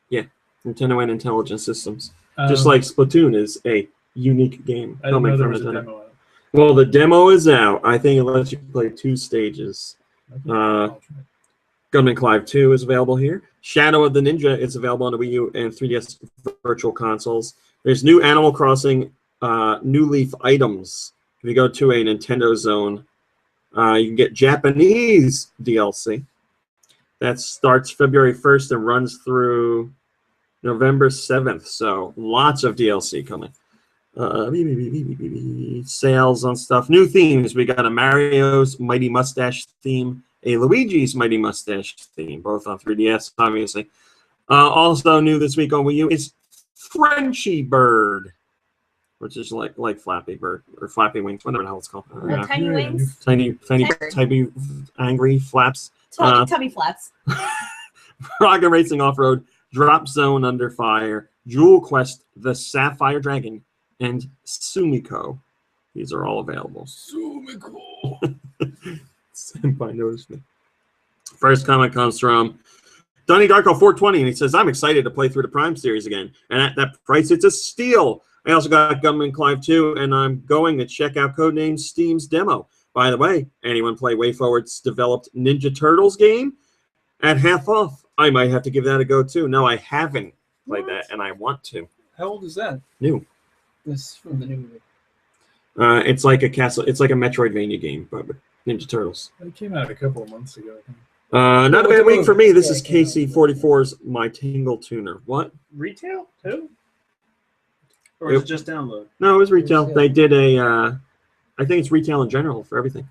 Yeah, Nintendo and Intelligent Systems. Just like Splatoon is a unique game I didn't know coming there from was a Nintendo. demo out. Well, the demo is out. I think it lets you play 2 stages. Okay, I'll try. Gunman Clive 2 is available here. Shadow of the Ninja is available on the Wii U and 3DS Virtual Consoles. There's new Animal Crossing New Leaf items. If you go to a Nintendo Zone, you can get Japanese DLC. That starts February 1st and runs through November 7th. So lots of DLC coming. Sales on stuff. New themes. We got a Mario's Mighty Mustache theme, a Luigi's Mighty Mustache theme, both on 3DS, obviously. Also new this week on Wii U is Frenchy Bird, which is like Flappy Bird or Flappy Wings, whatever the hell it's called. Tiny wings. Tiny, angry flaps. Tubby flaps. Rocket Racing Off-Road, Drop Zone Under Fire, Jewel Quest, The Sapphire Dragon, and Sumiko. These are all available. Sumiko. Senpai noticed me. First comment comes from Donnie Darko 420, and he says, I'm excited to play through the Prime series again. And at that price, it's a steal. I also got Gunman Clive 2, and I'm going to check out Codename Steam's demo. By the way, anyone play WayForward's developed Ninja Turtles game? At half off. I might have to give that a go, too. No, I haven't played that, and I want to. How old is that? New. This is from the new movie. It's like a Metroidvania game, but with Ninja Turtles. It came out a couple of months ago, I think. Not a bad week for me. This is KC44's My Tingle Tuner. What? Retail too? Or is it just download? No, it was retail. They did I think it's retail in general for everything.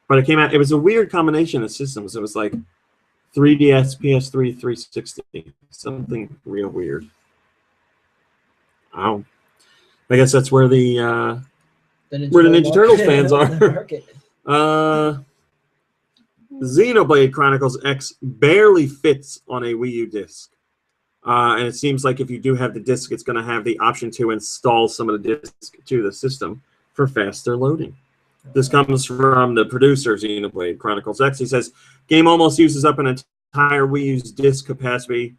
But it came out, it was a weird combination of systems. It was like 3DS, PS3, 360. Something real weird. Oh. I guess that's where the Ninja Turtles fans are. Xenoblade Chronicles X barely fits on a Wii U disc. And it seems like if you do have the disc, it's going to have the option to install some of the disc to the system for faster loading. This comes from the producer of Xenoblade Chronicles X. He says, game almost uses up an entire Wii U's disc capacity.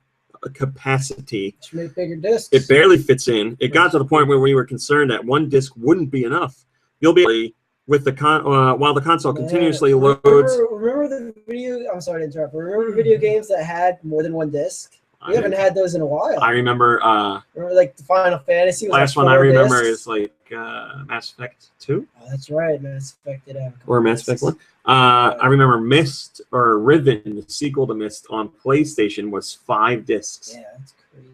Should make bigger discs. It barely fits in. It got to the point where we were concerned that one disc wouldn't be enough. You'll be with the while the console continuously loads. Remember the video? I'm sorry to interrupt. Remember video games that had more than one disc? We haven't had those in a while. I remember. Remember, like the Final Fantasy. Last one I remember is like Mass Effect 2. Oh, that's right, Mass Effect did have. Or Mass Effect 1. I remember Myst or Riven, the sequel to Myst on PlayStation, was 5 discs. Yeah, that's crazy.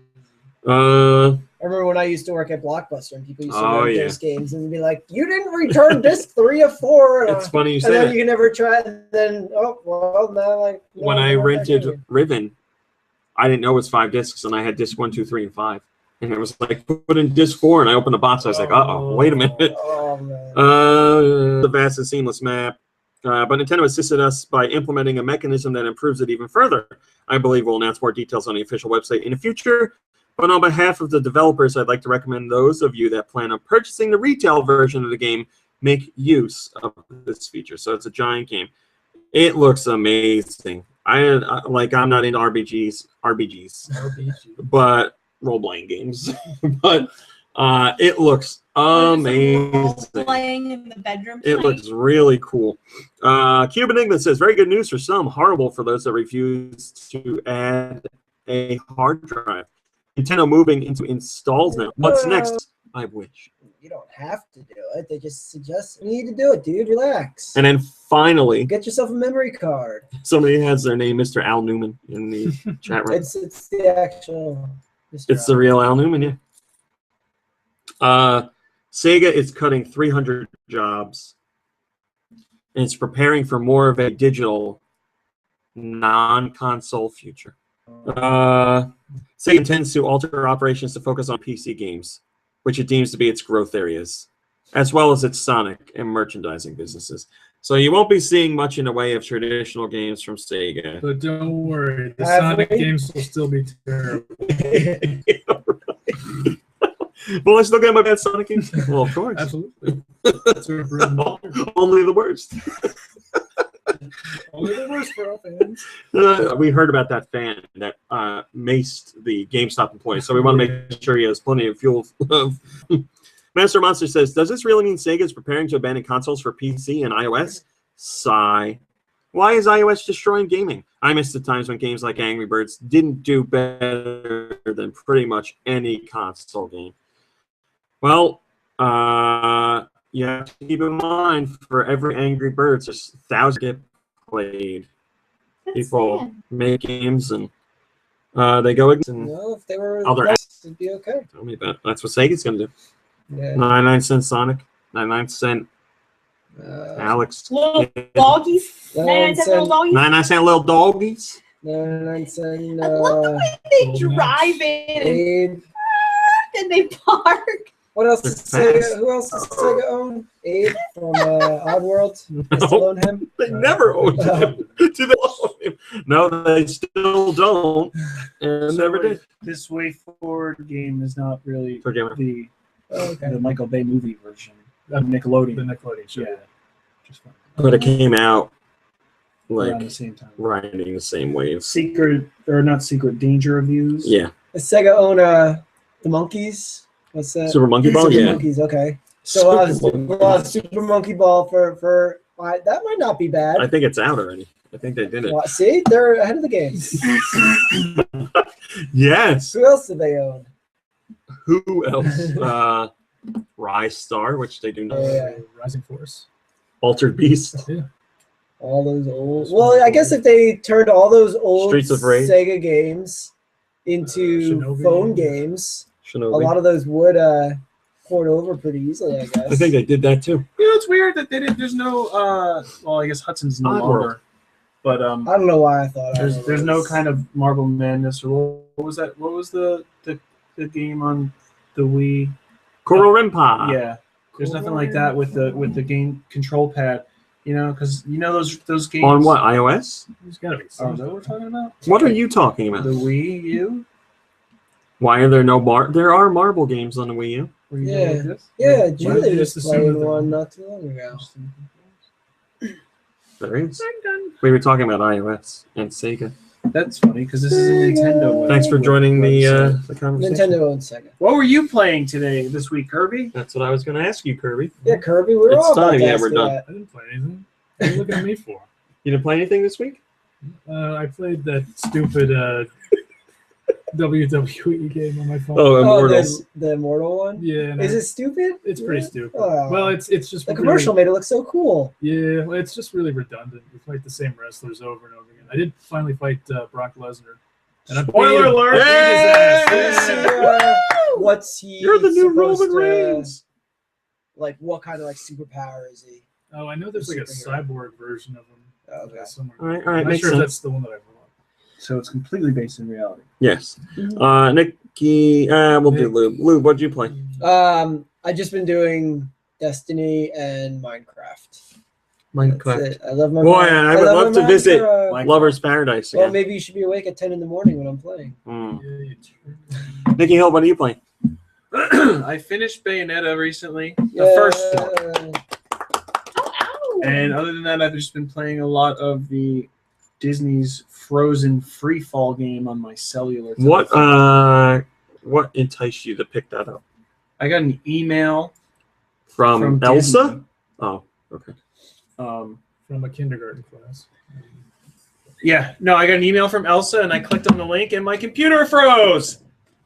I remember when I used to work at Blockbuster and people used to rent those games and be like, "You didn't return disc 3 of 4." It's funny you say that. And then that. you can never try it. And then now when I rented Riven, I didn't know it was 5 discs, and I had disc 1, 2, 3, and 5. And it was like, put in disc 4, and I opened the box. I was like, wait a minute. Oh, man. The vast and seamless map. But Nintendo assisted us by implementing a mechanism that improves it even further. I believe we'll announce more details on the official website in the future. But on behalf of the developers, I'd like to recommend those of you that plan on purchasing the retail version of the game make use of this feature. So it's a giant game. It looks amazing. I'm not into RPGs, but role-playing games. But it looks amazing. Playing in the bedroom. It looks really cool. Cube Enigma says, very good news for some, horrible for those that refuse to add a hard drive. Nintendo moving into installs now. What's next? I wish. You don't have to do it. They just suggest you need to do it, dude. Relax. And then finally, get yourself a memory card. Somebody has their name, Mr. Al Newman, in the chat room. It's the actual. It's the real Al Newman, yeah. Sega is cutting 300 jobs. and it's preparing for more of a digital, non-console future. Sega intends to alter operations to focus on PC games, which it deems to be its growth areas, as well as its Sonic and merchandising businesses. So you won't be seeing much in the way of traditional games from Sega. But don't worry, the Sonic games will still be terrible. Will I still get my bad Sonic games? Well, of course. Absolutely. That's what we're Only the worst. Only the worst for our fans. We heard about that fan that maced the GameStop employee, so we want to make sure he has plenty of fuel. Master Monster says, does this really mean Sega is preparing to abandon consoles for PC and iOS? Sigh. Why is iOS destroying gaming? I miss the times when games like Angry Birds didn't do better than pretty much any console game. Well, you have to keep in mind, for every Angry Birds, there's thousands get played. People make games and they go and No, if they were other best, it'd be okay. tell me about it. That's what Sega's gonna do. Yeah. 99-cent Sonic, 99-cent Alex, Little doggies. 99-cent little doggies. 99-cent little doggies. 99-cent. I love the way they drive in and they park. What else does They're Sega? fast. Who else does Sega own? Abe from Oddworld. They still own him. They never owned him. Do they own him? No, they still don't, and So never did. This Way Forward game is not really Forgive me. Okay. the Michael Bay movie version. Nickelodeon. The Nickelodeon show. Yeah. Just fine. But it came out Around like the same time. riding the same waves. Secret or not secret danger reviews. Yeah, Does Sega own the monkeys? What's that? Super Monkey Ball. Super Yeah, monkeys. Okay. So Super Monkey Super Monkey Ball for that might not be bad. I think it's out already. I think they did it. Well, see, they're ahead of the game. Yes. Who else do they own? Who else? Rise Star, which they do not. Yeah. Rising Force. Altered Beast. All those old. Well, I guess if they turned all those old Streets of Rage. Sega games into Shinobi. phone games, Shinobi. a lot of those would port over pretty easily, I guess. I think they did that too. You know, it's weird that they didn't. There's no. Well, I guess Hudson's no Oddworld. longer. But I don't know why I thought. there's no kind of Marble Madness or what was that? What was the game on the Wii? Coral Rimpa. Yeah, there's nothing like that with the game control pad. You know, because you know those games On what, iOS? There's gotta be Oh, is something. that what we're talking about? What are you talking about? The Wii U. Why are there no there are marble games on the Wii U. Were you Yeah. like this? Yeah, Why Julie did you was just assume playing that one not too long ago. There is. I'm done. We were talking about iOS and Sega. That's funny because this is a Nintendo. Thanks for joining website. the conversation. Nintendo owns Sega. What were you playing today this week, Kirby? That's what I was going to ask you, Kirby. Yeah, Kirby, we were It's all about time, to yeah, ask we're you done. that. I didn't play anything. What are you looking at me for? You didn't play anything this week? I played that stupid WWE game on my phone. Oh, Oh, Immortals. the Immortal one? Yeah. and Is it stupid? It's pretty Yeah. stupid. Oh. Well, it's just The really- commercial made it look so cool. Yeah, well, it's just really redundant. We fight the same wrestlers over and over again. I did finally fight Brock Lesnar. And I Spoiler alert! beat his ass. Is he, Yeah. what's he? You're the new supposed Roman to, Reigns. Like, what kind of superpower is he? Oh, I know there's like a Superhero. cyborg version of him Okay. somewhere. All right, I'm not makes sure if sense. that's the one that I bought. So it's completely based in reality. Yes. Nikki, we'll do Nick. Lube. Lube, what'd you play? I just been doing Destiny and Minecraft. That's it. I love my. Boy, I would love to visit Minecraft. Lover's Paradise Well, again. maybe you should be awake at 10 in the morning when I'm playing. Mm. Yeah, you turn- Nikki Hill, what are you playing? I finished Bayonetta recently, the Yeah. first one. Oh, ow. And other than that, I've just been playing a lot of the Disney's Frozen Freefall game on my cellular. telephone. What enticed you to pick that up? I got an email From Elsa? Disney. Oh, okay. From a kindergarten class. Yeah, no, I got an email from Elsa, and I clicked on the link, and my computer froze.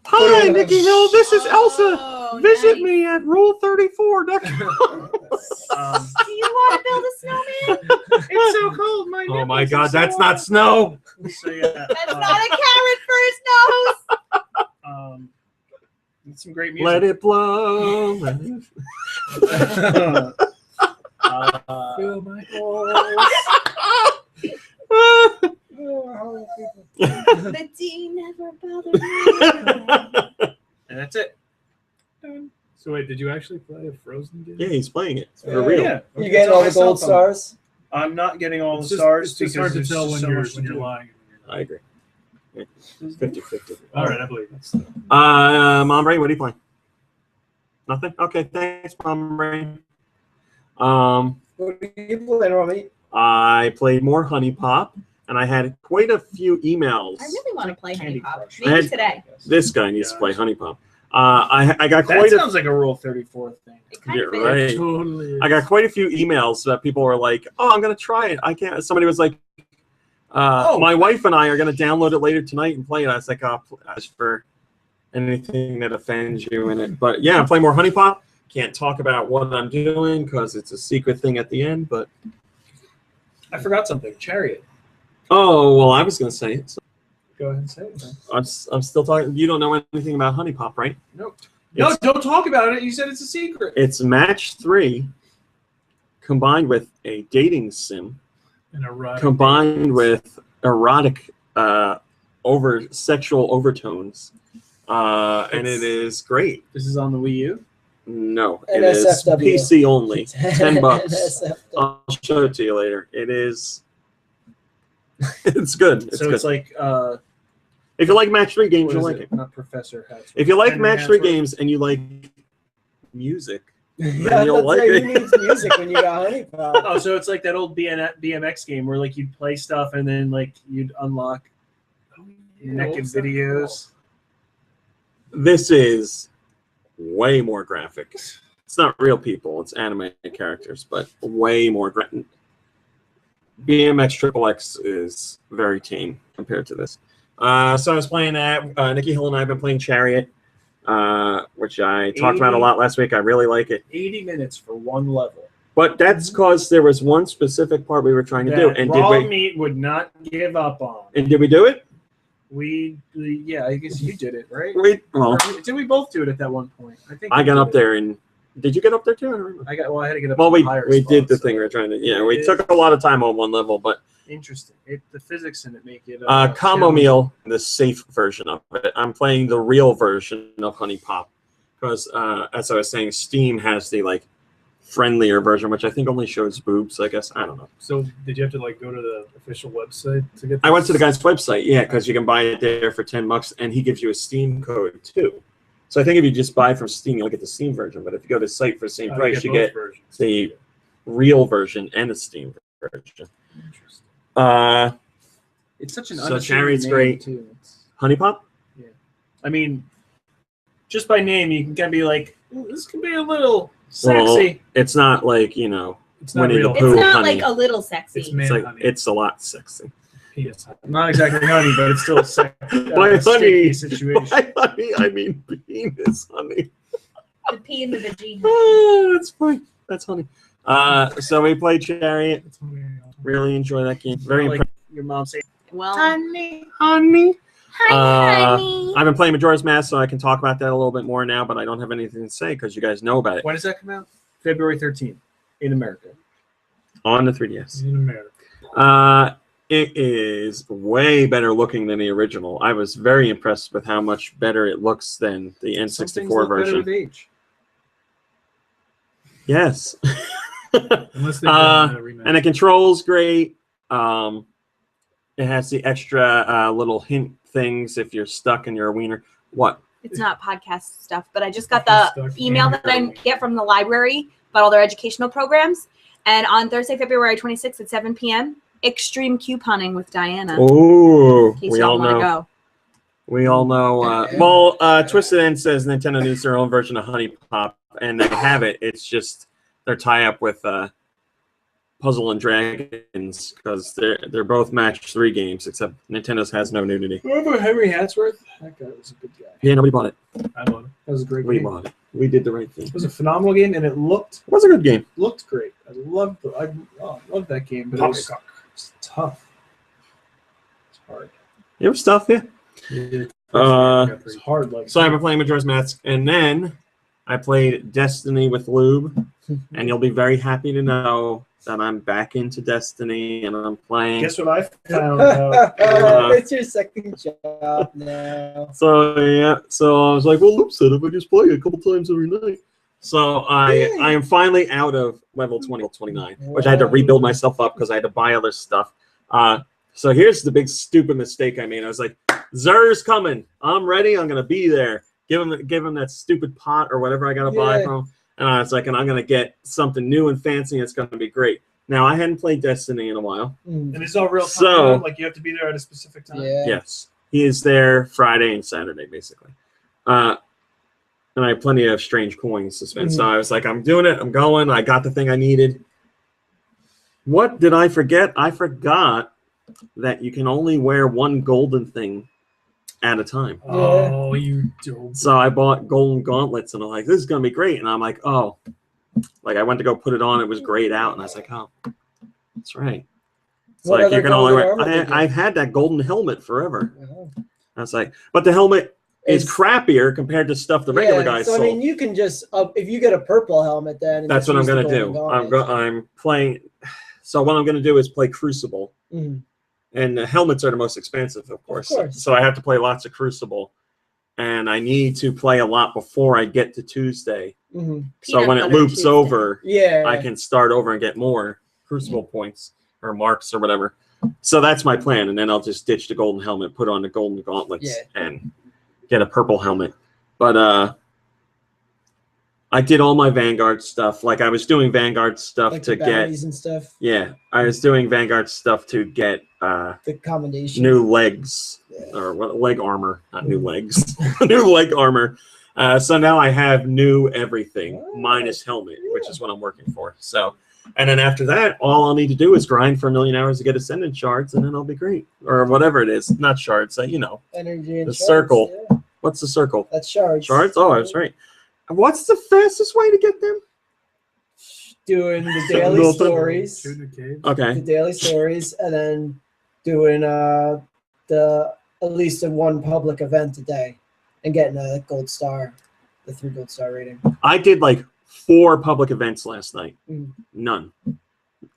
Hi, Nikki Hill. This is Elsa. Oh, Visit nice. me at rule34.com. Do you want to build a snowman? It's so cold. My Oh my nipples are God, so that's not hot. snow. So yeah, That's not a carrot for his nose. it's some great music. Let it blow. Fill my whole Wait, did you actually play a Frozen game? Yeah, he's playing it for Yeah. real. Yeah. You getting all the gold stars? I'm not getting all It's the just, stars it's just because hard to there's tell just when so you're much to do. lying. I agree. 50-50. All right, I believe it. Mom Ray, what are you playing? Nothing? Okay, thanks, Mom Ray. What are you playing, Romy? I played more Honey Pop, and I had quite a few emails. I really want to play Honey Candy Pop. Crush. Maybe And- today. This guy needs to play Honey Pop. I got That quite a sounds like a Rule 34 thing. It kind You're of is. right. Totally. I got quite a few emails that people were like, "Oh, I'm gonna try it. I can't." Somebody was like, "My wife and I are gonna download it later tonight and play it." I was like, "Oh, as for anything that offends you in it." But yeah, I'm playing more Honey Pop. Can't talk about what I'm doing because it's a secret thing at the end. But I forgot something. Chariot. oh well, I was gonna say it. So Go ahead and say it. Then. I'm still talking. You don't know anything about Honey Pop, right? Nope. No, don't talk about it. You said it's a secret. It's match 3 combined with a dating sim. An erotic Combined with erotic sexual overtones, and it is great. This is on the Wii U. No, it is NSFW. PC only. $10. NSFW. I'll show it to you later. It is. It's good. It's So good. it's like If you like match 3 games, what you'll is like it. Not Professor Hatch. If you like Henry match 3 Hatsworth. games and you like music, Yeah, you'll that's like right. it. Who needs music when you got Honey Pop? Oh, so it's like that old BMX game where like you'd play stuff and then like you'd unlock naked videos. this is way more graphic. It's not real people; it's animated characters, but way more graphic. BMX XXX is very tame compared to this. So I was playing that. Nikki Hill and I have been playing Chariot, which I talked about a lot last week. I really like it. 80 minutes for one level. But that's because there was one specific part we were trying to do. That And Raw did we? Meat would not give up on. And did we do it? Yeah, I guess you did it, right? Well, Did we both do it at that one point? I think I we got did up it. there and did you get up there too? I don't remember. I had to get up. Well, to we the higher did spot, the so thing we were trying to. Yeah, we it took a lot of time on one level, but Interesting. The physics in it make it. Combo Meal, the safe version of it. I'm playing the real version of Honey Pop because, as I was saying, Steam has the like friendlier version, which I think only shows boobs. I guess I don't know. So did you have to like go to the official website to get? I went to the guy's website, yeah, because you can buy it there for $10, and he gives you a Steam code too. So I think if you just buy from Steam, you'll get the Steam version. But if you go to the site for the same price, you both get versions. the real version and the Steam version. Interesting. It's such an So unassuming Chariot's name, great. too. Honey Pop? I mean, just by name, you can kind of be like, "Ooh, this could be a little sexy." Well, it's not like, you know, It's not Winnie the real. Pooh. It's not honey. like a little sexy. It's man it's like honey. it's a lot sexy. Penis. Not exactly honey, but it's still a By honey, situation. by honey, I mean penis, honey. The P in the vagina. Oh, that's fine. That's honey. So we played Chariot. It's honey. Really enjoy that game. Very like impressive. your mom saying, Well, "Honey." Honey. honey. I've been playing Majora's Mask, so I can talk about that a little bit more now, but I don't have anything to say because you guys know about it. When does that come out? February 13th in America. On the 3DS. In America. It is way better looking than the original. I was very impressed with how much better it looks than the Some things N64 look better version. with age. Yes. Unless they done a remake. And the controls great. It has the extra little hint things if you're stuck and you're a wiener. What? It's not podcast stuff, but I just got Stuck the in email that I your- get from the library about all their educational programs. And on Thursday, February 26th at 7 p.m., extreme couponing with Diana. Oh, in case we y'all all want to know. go. We all know. Twisted End says Nintendo needs their own version of Honey Pop, and they have it. It's just their tie-up with Puzzle and Dragons because they're both match 3 games, except Nintendo's has no nudity. Remember Henry Hatsworth? That guy was a good guy. Yeah, nobody bought it. I love it. That was a great We game. bought it. We did the right thing. It was a phenomenal game, and it looked It was a good game. great. I loved that game, but it was tough. It's hard. It was tough, yeah. It's hard. Like So I've been playing Majora's Mask, and then I played Destiny with Lube, and you'll be very happy to know that I'm back into Destiny, and I'm playing. guess what I found out? It's your second job now. So yeah, so I was like, well, Loop said if I just play it a couple times every night. So I am finally out of level 20 or 29, which I had to rebuild myself up because I had to buy other stuff. So here's the big stupid mistake I made. I was like, Zer's coming. I'm ready. I'm gonna be there. Give him that stupid pot or whatever I gotta buy from him. And I was like, and I'm gonna get something new and fancy. And it's gonna be great. Now I hadn't played Destiny in a while. And it's all real time. So Like you have to be there at a specific time. Yeah. yes, he is there Friday and Saturday basically. And I have plenty of strange coins to spend. So I was like, I'm doing it. I'm going. I got the thing I needed. What did I forget? I forgot that you can only wear one golden thing at a time. Oh, you dope. So I bought golden gauntlets, and I'm like, this is going to be great. And I'm like, oh. Like, I went to go put it on. It was grayed out. And I was like, oh, that's right. It's What like, other you can only golden wear. armor did you I've had that golden helmet forever. Uh-huh. I was like, but the helmet is It's- crappier compared to stuff the regular guys so sold. I mean, you can just if you get a purple helmet, then That's what I'm going to do. I'm playing. So what I'm going to do is play Crucible. Mhm. And the helmets are the most expensive, of course. course. So I have to play lots of Crucible. And I need to play a lot before I get to Tuesday. Mhm. So Peanut when it butter loops Tuesday. over, Yeah. I can start over and get more Crucible points or marks or whatever. So that's my plan. And then I'll just ditch the golden helmet, put on the golden gauntlets, and get a purple helmet. But I did all my Vanguard stuff. Like I was doing Vanguard stuff like to the get. bounties and stuff. Yeah, I was doing Vanguard stuff to get The commendation. new legs or what, leg armor, not new legs, new leg armor. So now I have new everything minus helmet, which is what I'm working for. So, and then after that, all I'll need to do is grind for 1,000,000 hours to get Ascendant shards, and then I'll be great, or whatever it is. Not shards, you know. Energy and The shards, circle. Yeah. What's the circle? That's shards. Shards. Oh, I was right. What's the fastest way to get them? Doing the daily Milton. stories. Shooting a cave. The Okay. daily stories, and then doing the at least one public event a day, and getting a gold star, the 3 gold star rating. I did like 4 public events last night. Mm. None.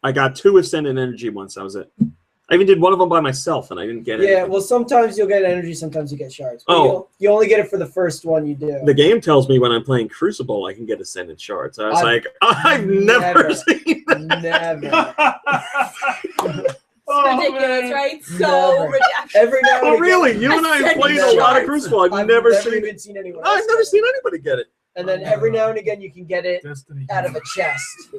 I got 2 Ascendant Energy once. That was it. I even did one of them by myself, and I didn't get it. Yeah, well, sometimes you'll get energy, sometimes you get shards. But Oh. you only get it for the first one you do. The game tells me when I'm playing Crucible, I can get Ascendant shards. I was I've like, I've never never- seen that. Never. Oh, ridiculous, man. right? So Never. ridiculous. Every now and Oh, again. really? You and I have Ascendant played a lot of shards. Crucible. I've I've never seen even it. seen anyone I've else never get seen anybody get it. it. And then every now and again, you can get it Destiny. out of a chest,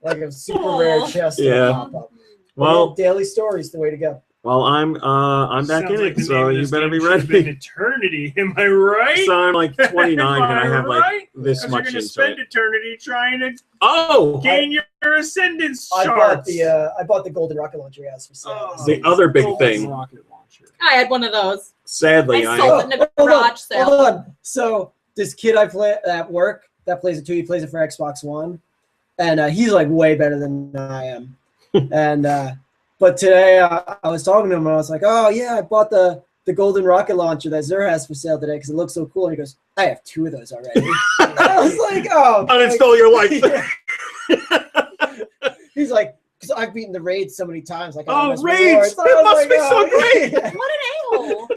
like a super Aw. rare chest. Yeah. Pop up. Well, daily stories the way to go. well, I'm back Sounds in like it, the so name of you this better game be should have been ready. Eternity, am I right? So I'm like 29, and I have like Right? this 'Cause you're much gonna into spend it. eternity trying to Oh, gain your ascendance I shards. bought the golden rocket launcher he asked for sale. Oh. the other big Golden thing. rocket launcher. I had one of those. Sadly, I I sold it in a Hold on, garage sale. Hold on. So this kid I play at work that plays it too. He plays it for Xbox One, and he's like way better than I am. And but today I was talking to him and I was like, "Oh yeah, I bought the golden rocket launcher that Zer has for sale today because it looks so cool." And he goes, "I have 2 of those already." I was like, "Oh." uninstall your life. He's like, "Because I've beaten the raids so many times." Like, Oh, MS raids! Rewards. I It was must be so great. What an a-hole.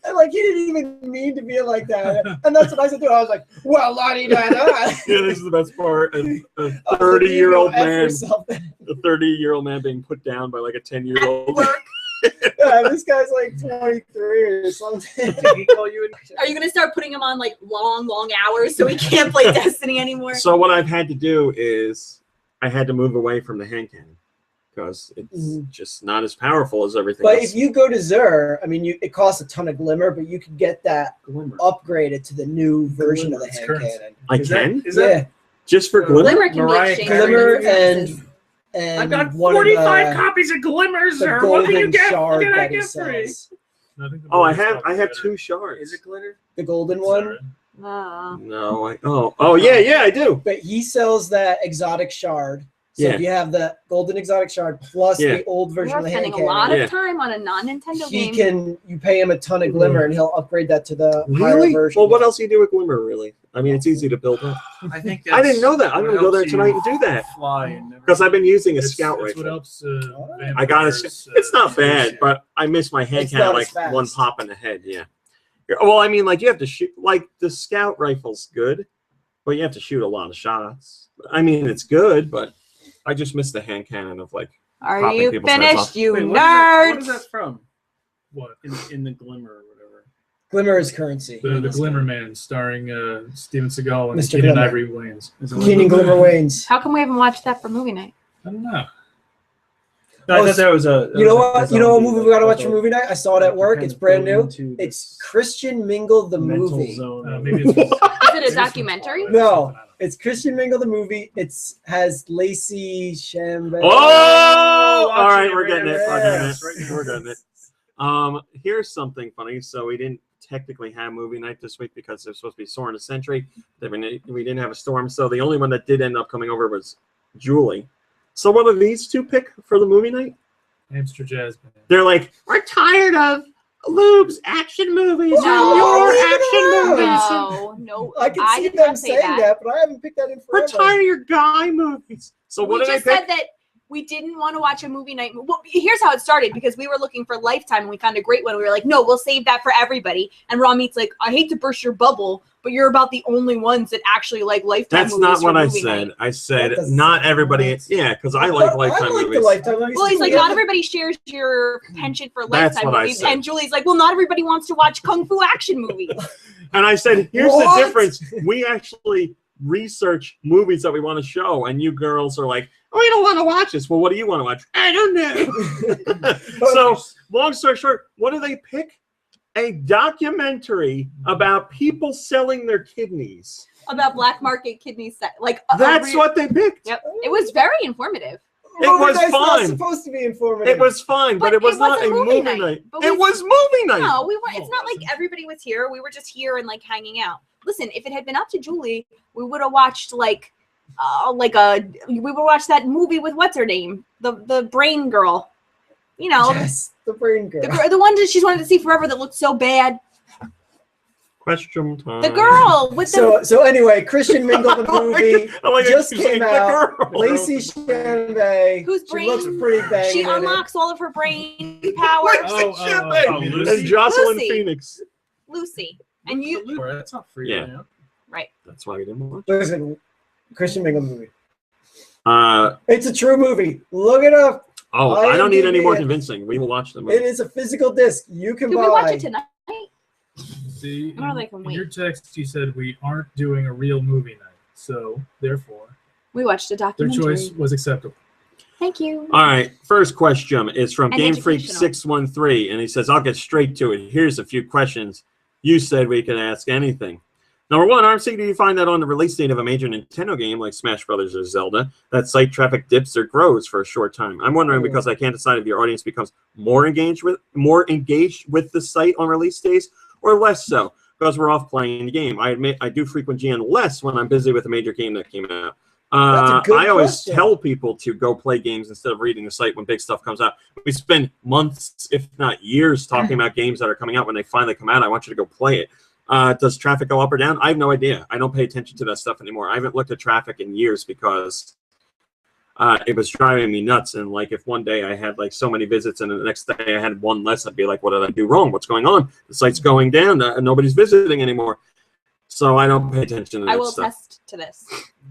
And like he didn't even mean to be like that, and that's what I said to him. I was like, "Well, la-di-da-da." Yeah, this is the best part. A I was like, 30-year-old "You know, F man, yourself." a 30-year-old man being put down by like a 10-year-old. Work. Yeah, this guy's like 23 or something. Did he call you Are you gonna start putting him on like long hours so he can't play Destiny anymore? So what I've had to do is I had to move away from the hand cannon because it's Mhm. just not as powerful as everything But else. if you go to Zer, I mean, it costs a ton of glimmer, but you can get that upgraded to the new version of the It's hand currency. cannon. I Is that- can? is that Yeah, Just for glimmer? Glimmer can Mariah be exchanged. Carey. glimmer for services. and I've got one 45 of copies of glimmers, the or what can you golden get? shard What can I that he get for you? sells. I think the Oh, I bonus have probably 2 Is shards. it glitter? The golden better. one, No, oh yeah, I do. but he sells that exotic shard. So Yeah. if you have the golden exotic shard plus Yeah. the old version We're of the hand spending a lot cannon, Yeah. of time on a non-Nintendo he game. you pay him a ton of glimmer and he'll upgrade that to the higher Really? version. Well, what else do you do with glimmer, really? I mean, it's easy to build up. I think I didn't know that. I'm what going to go there helps tonight you and do that. Fly and never- Because I've been using a It's scout what rifle. helps. I got a. vampires, It's not bad, appreciate. but I miss my hand It's cannon not like as fast. one pop in the head. Yeah. Well, I mean, like you have to shoot. Like the scout rifle's good, but you have to shoot a lot of shots. I mean, it's good, but I just miss the hand cannon of like. Are popping you people's heads off. finished, you Wait, nerd? what is that from? What? In the Glimmer or whatever. Glimmer is currency. The Glimmer Man, starring Steven Seagal and Mr. Keenan Glimmer. Ivory Wayans. Keenan Glimmer Wayans. How come we haven't watched that for movie night? I don't know. No, I thought that was a. You know what? You know what movie we gotta watch for movie night? I saw it at work. It's brand new. It's Christian Mingle the mental movie. zone. Maybe it's Is it a documentary? No. It's Christian Mingle the movie. It's has Lacey Chambers. Oh! All right, Watching we're it getting it. right We're now. getting Yes, right it. now. We're getting it. Here's something funny. So we didn't technically have movie night this week because there's supposed to be Soaring a Century. Then we didn't have a storm. So the only one that did end up coming over was Julie. So what do these two pick for the movie night? Hamster Jazz Band. They're like, we're tired of Lube's action movies and your action movies. No, I can see did them not say saying that, but I haven't picked that in We're forever. tired of your guy movies. So what We did just they pick? said that we didn't want to watch a movie night. Well, here's how it started, because we were looking for Lifetime and we found a great one. We were like, no, we'll save that for everybody. And Raw Meat's like, I hate to burst your bubble, but you're about the only ones that actually like Lifetime That's movies not for what I movie said. night. I said That doesn't not sound everybody. right. Yeah, because I like Lifetime I like movies. the Lifetime movies. Well, he's like, Yeah. not everybody shares your penchant for That's Lifetime what I movies. said. And Julie's like, well, not everybody wants to watch Kung Fu action movies. And I said, here's What? the difference. We actually research movies that we want to show, and you girls are like, oh, we don't want to watch this. Well, what do you want to watch? I don't know. So, long story short, what do they pick? A documentary about people selling their kidneys. About black market kidney set. Like That's what they picked. Yep. It was very informative. It Movie was night's not fun. supposed to be informative. It was fun, but But it was it not a wasn't movie movie night. night. But It we- was movie night. No, we weren't. It's not like everybody was here. We were just here and like hanging out. Listen, if it had been up to Julie, we would have watched we would watch that movie with what's her name, the brain girl, you know, Yes, the brain girl. the one that she's wanted to see forever that looked so bad. Question time. The girl with the So anyway, Christian Mingle the movie Oh my God, just she's came like, out. the girl. Lacey Chambers. Whose She brain- looks pretty banging. she in it. unlocks all of her brain powers. Lucy? And Jocelyn Lucy. Phoenix. Lucy, and you That's not free. Yeah. Right now. right? That's why we didn't watch. Listen, Christian Mingle movie. Oh, It's a true movie. Look it up. I don't need any more IMDb. convincing. We will watch the It movie. is a physical disc. You can Did buy. we watch it tonight? See, I don't know if I can in wait. your text, you said we aren't doing a real movie night, so therefore, We watched a their documentary. choice was acceptable. Thank you. All right. First question is from And Game Freak educational. 613, and he says, "I'll get straight to it. Here's a few questions. You said we could ask anything. Number one, RMC, do you find that on the release date of a major Nintendo game like Smash Brothers or Zelda, that site traffic dips or grows for a short time? I'm wondering because I can't decide if your audience becomes more engaged with the site on release days or less so because we're off playing the game. I admit I do frequent GN less when I'm busy with a major game that came out. That's a good I always question. tell people to go play games instead of reading the site when big stuff comes out. We spend months, if not years, talking about games that are coming out. When they finally come out, I want you to go play it. Does traffic go up or down? I have no idea. I don't pay attention to that stuff anymore. I haven't looked at traffic in years because it was driving me nuts. And like, if one day I had like so many visits and the next day I had one less, I'd be like, what did I do wrong? What's going on? The site's going down. Nobody's visiting anymore. So I don't pay attention to that I will stuff. test to this.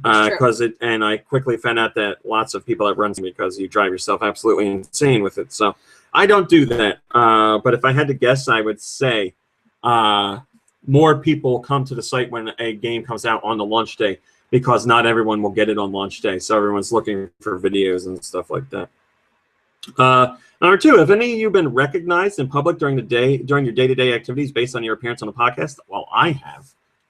It's true. And I quickly found out that lots of people that runs because you drive yourself absolutely insane with it. So I don't do that. But if I had to guess, I would say more people come to the site when a game comes out on the launch day because not everyone will get it on launch day. So everyone's looking for videos and stuff like that. Number two, have any of you been recognized in public during your day-to-day activities based on your appearance on the podcast? Well, I have,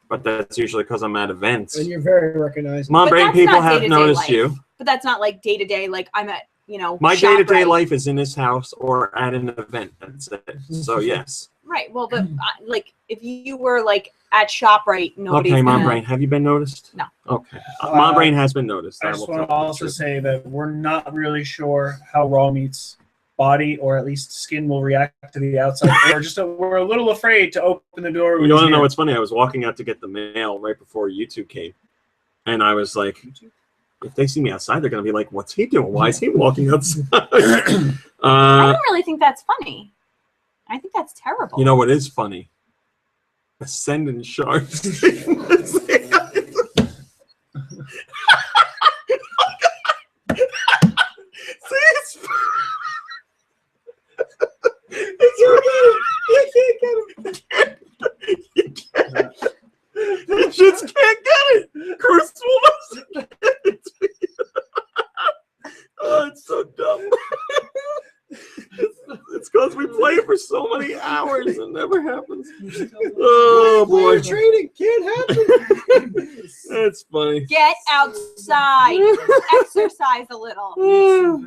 but that's usually because I'm at events. And you're very recognized. Mom But Brain that's people not have day-to-day noticed life. you. But that's not like day to day. Like I'm at, My ShopRite. day-to-day life is in this house or at an event. That's it. So yes. Right. Well, but like if you were like at ShopRite, nobody's Okay, Mom gonna- Brain, have you been noticed? No. Okay. Mom Brain has been noticed. I I just will want to tell you. also say that we're not really sure how Raw Meat's body or at least skin will react to the outside. We're a little afraid to open the door. You want to know what's funny? I was walking out to get the mail right before YouTube came, and I was like, if they see me outside, they're going to be like, what's he doing? Why is he walking outside? I don't really think that's funny. I think that's terrible. You know what is funny? Ascendant sharks. for so many hours. It never happens. Oh boy, training can't happen. that's funny. Get outside. Exercise a little.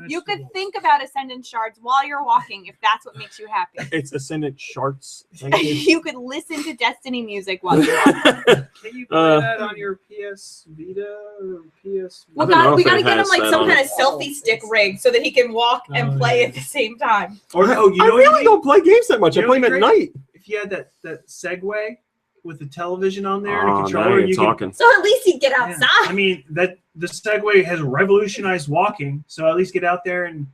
You could think about Ascendant Shards while you're walking if that's what makes you happy. It's Ascendant Charts. You could listen to Destiny music while you're walking. Can you play that on your PS Vita or PS? I don't know We if it gotta get him has like that some on kind it. of selfie stick rig so that he can walk and play at the same time. Or I really don't play games that much. I You play know them at what'd be night. if you had that Segway with the television on there, Oh, the now controller, you're you could. talking. So at least he'd get Yeah. outside. I mean that the Segway has revolutionized walking, so at least get out there and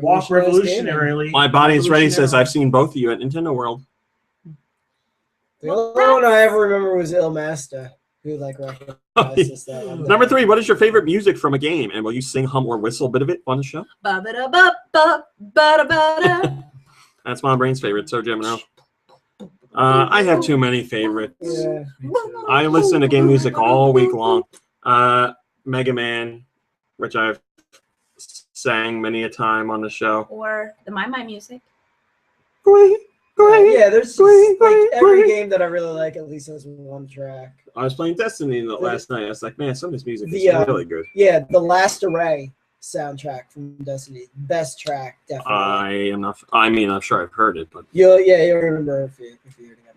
walk revolutionarily. My body is ready says I've seen both of you at Nintendo World. The only one I ever remember was Ilmaster, who like recognizes that one. Number 3, what is your favorite music from a game? And will you sing, hum, or whistle a bit of it on the show? Ba-ba-da-ba-ba-ba-da-ba-da. That's my brain's favorite, so Gemini. I have too many favorites. Yeah. I listen to game music all week long. Mega Man, which I've sang many a time on the show. Or the My music. Yeah, there's just, like every game that I really like at least has one track. I was playing Destiny last night. I was like, man, some of this music is really good. Yeah, the Last Array soundtrack from Destiny, best track definitely. I'm sure I've heard it, but You'll remember if you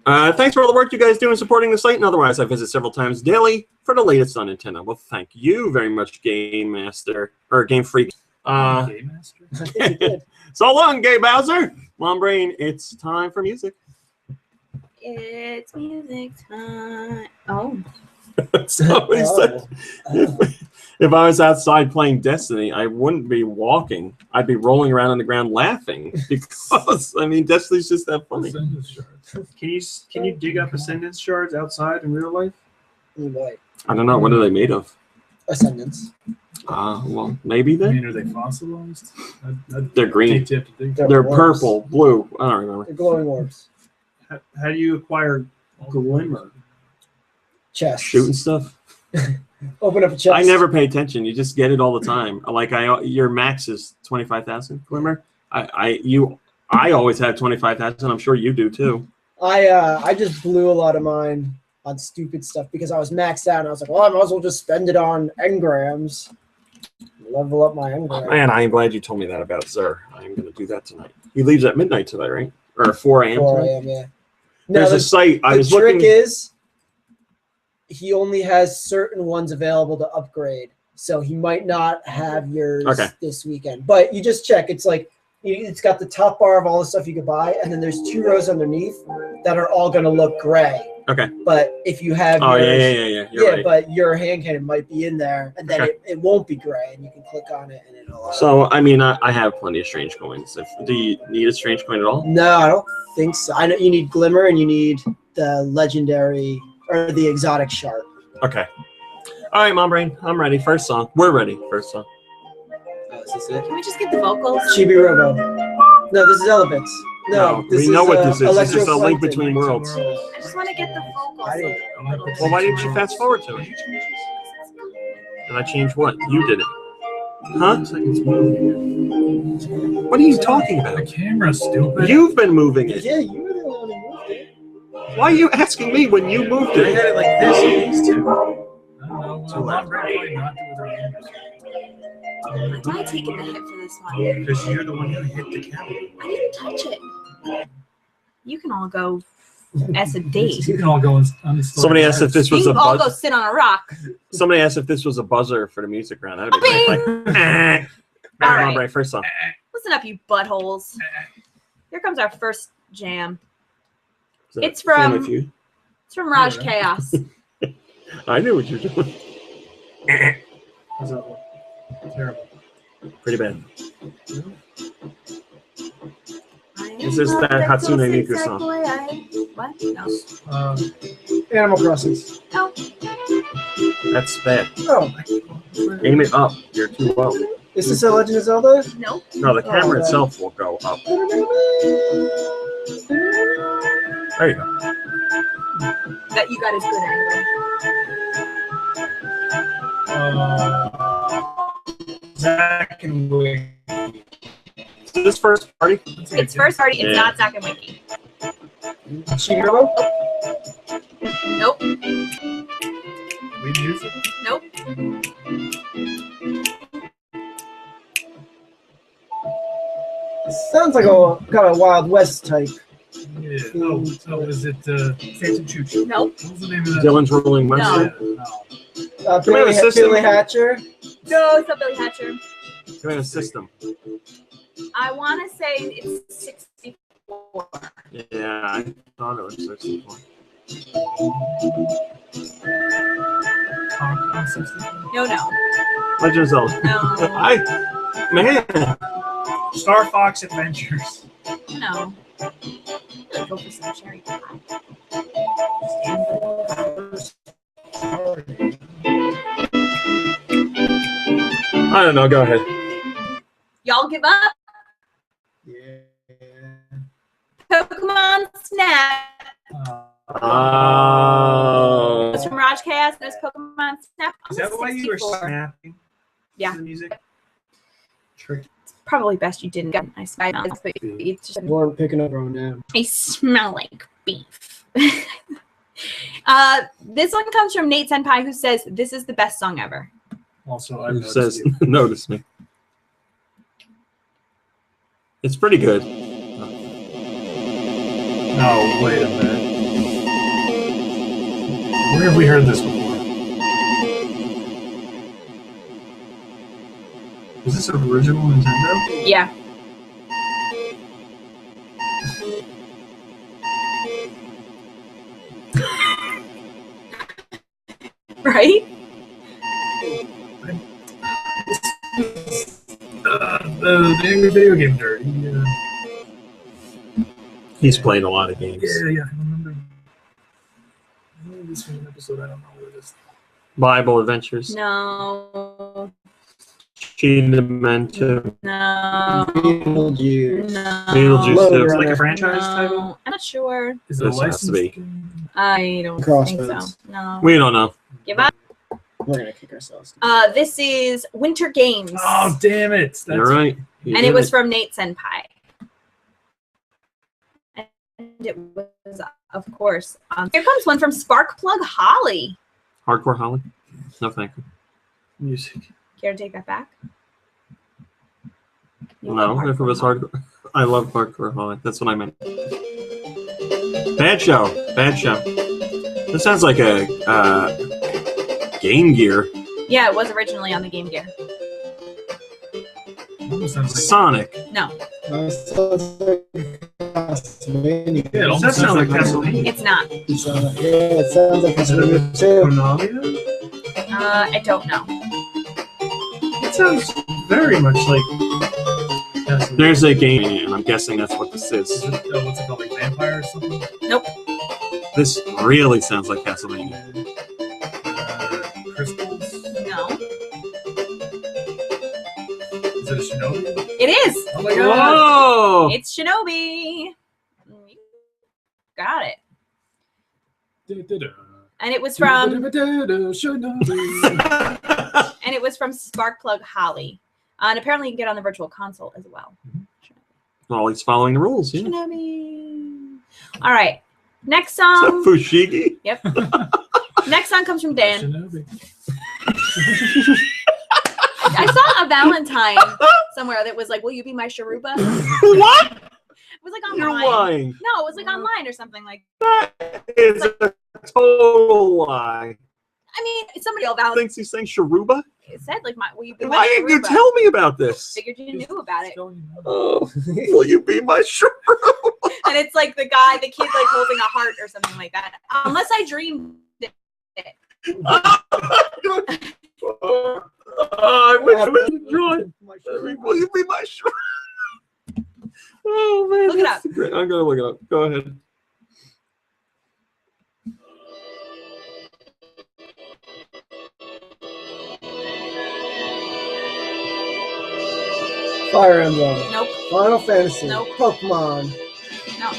heard it. thanks for all the work you guys do in supporting the site and otherwise. I visit several times daily for the latest on Nintendo. Well, thank you very much, Game Master or Game Freak. Game Master? I think you did. So long, Gay Bowser. Mom Brain, it's time for music. It's music time. Oh. Somebody said, if I was outside playing Destiny, I wouldn't be walking. I'd be rolling around on the ground laughing because Destiny's just that funny. Can you dig up Ascendance shards outside in real life? You might. I don't know. What are they made of? Ascendance. Well, maybe I then. mean, are they fossilized? They're green. They're orbs. purple, blue. I don't remember. They're glowing orbs. How do you acquire glimmer? Chest. Shooting stuff. Open up a chest. I never pay attention. You just get it all the time. Your max is 25,000 glimmer. I always have 25,000. I'm sure you do too. I just blew a lot of mine on stupid stuff because I was maxed out and I was like, well, I might as well just spend it on engrams. Level up my engrams. Man, I am glad you told me that about Zer. I am going to do that tonight. He leaves at midnight tonight, right? Or 4 a.m. 4 tonight? a.m., yeah. There's a site. I was the trick looking. is he only has certain ones available to upgrade. So he might not have yours this weekend. But you just check. It's like it's got the top bar of all the stuff you could buy, and then there's 2 rows underneath that are all going to look gray. Okay. But if you have yeah. You're right. But your hand cannon might be in there, and then it won't be gray, and you can click on it, and it'll. So I have plenty of strange coins. Do you need a strange coin at all? No, I don't think so. I know you need glimmer, and you need the legendary or the exotic shard. Okay. All right, Mom Brain, I'm ready. First song. We're ready. First song. Oh, is this it? Can we just get the vocals? Chibi Robo. No, this is Elevits. No, this we know is, what this is. This is a link Electroplankton. between worlds. I just want to get the vocals. I didn't. Well, why didn't you fast forward to it? Did I change what? You did it. Huh? What are you talking The about? camera, stupid. You've been moving it. Yeah, you were the one who moved it. Why are you asking me when you moved I had it? it like this and these two. I don't know. Too loud. I'm probably not doing their fingers. Why am I taking the hit for this one? Because you're the one who hit the camera. I didn't touch it. You can all go as a date. You can all go and Somebody asked if this You was a can all go buzzer. sit on a rock. Somebody asked if this was a buzzer for the music round. That'd be great. Like, All All right, right. Mom Brain, first song. Listen up, you buttholes. Here comes our first jam. Is that It's from- Family Feud? It's from Raj Chaos. I knew what you were doing. How's that look? Terrible. Pretty bad. I This is am that not the Hatsune closest Miku song. boy What? No. Animal Crossings. No. That's bad. Oh, Aim it up. You're too low. is this a Legend of Zelda? No. No, the camera Oh, itself will go up. There you go. That you got is good anyway. Zach and Wig. this first party? It's first party. It's Yeah. not Zack and Wiki. Chiro? Nope. We music. Nope. Sounds like a kind of Wild West type. Yeah. Oh, is it? Phantom Choo-Choo. Nope. What was the name of that? Dylan's Rolling No. West. No. Billy, System. Billy Hatcher. No, it's not Billy Hatcher. Command System. I want to say it's 64. Yeah, I thought it was 64. No. Legend of Zelda. No. Man. Star Fox Adventures. No. I'd go for some cherry pie. I don't know. Go ahead. Y'all give up? Yeah. Pokemon Snap. Oh. It's from Raj Chaos. There's Pokemon Snap. Is that why you were 64. snapping? Yeah. To the music. Trick. Probably best you didn't. I smell it, but it's just We're picking up on now. I smell like beef. This one comes from Nate Senpai, who says this is the best song ever. Also, I've Who noticed says, you. notice me. It's pretty good. No, wait a minute. Where have we heard this before? Is this original Nintendo? Yeah. Right? The Angry Video Game Nerd. He's playing a lot of games. Yeah, I remember. Maybe this was an episode, I don't know what it is. Bible Adventures. No. Demento. No. Beetlejuice. No. Beetlejuice Load 2. Runner. Like a franchise title? No. I'm not sure. Is it a This has to licensed be. game? I don't think Crossroads. so. No. We don't know. Give up. We're gonna kick ourselves. This is Winter Games. Oh, damn it. That's You're right. You and did it was from Nate Senpai. And it was, of course, here comes one from Sparkplug Holly. Hardcore Holly? No, thank you. Music. Care to take that back? You No, love if it was Holly. hardcore. I love Hardcore Holly. That's what I meant. Bad show. Bad show. This sounds like a Game Gear. Yeah, it was originally on the Game Gear. Almost sounds like Sonic. No, Sounds like Castlevania. Yeah, it almost Does that sound like sounds Castlevania? it's not. Yeah, it sounds like Castlevania too. Konami? I don't know. It sounds very much like Castlevania. There's a game, and I'm guessing that's what this is. Is it, what's it called, like Vampire or something? Nope. This really sounds like Castlevania. Crystals? No. Is it a Shinobi? It is. Oh my god! Whoa! It's Shinobi. You got it. And it was from Sparkplug Holly. And apparently you can get on the Virtual Console as well. Well, he's following the rules, yeah. Shinobi. All right. Next Is that song. Fushigi? Yep. Next song comes from Dan. Shinobi. I saw a Valentine somewhere that was like, "Will you be my Sharuba?" What? It was like You're online. lying. No, it was like online or something like. That is a total lie. I mean, somebody else Valentine Thinks he's saying Sharuba? said like, "Will you be my Why didn't you Sharuba?" tell me about this? Figured you knew about it. Oh, will you be my Sharuba? And it's like the guy, the kid, like holding a heart or something like that. Unless I dreamed it. I wish I was enjoying. Will you be my Sharuba? Oh man, Look it that's up. great. I'm gonna look it up. Go ahead. Fire Emblem. Nope. Final Fantasy. Nope. Pokemon. No.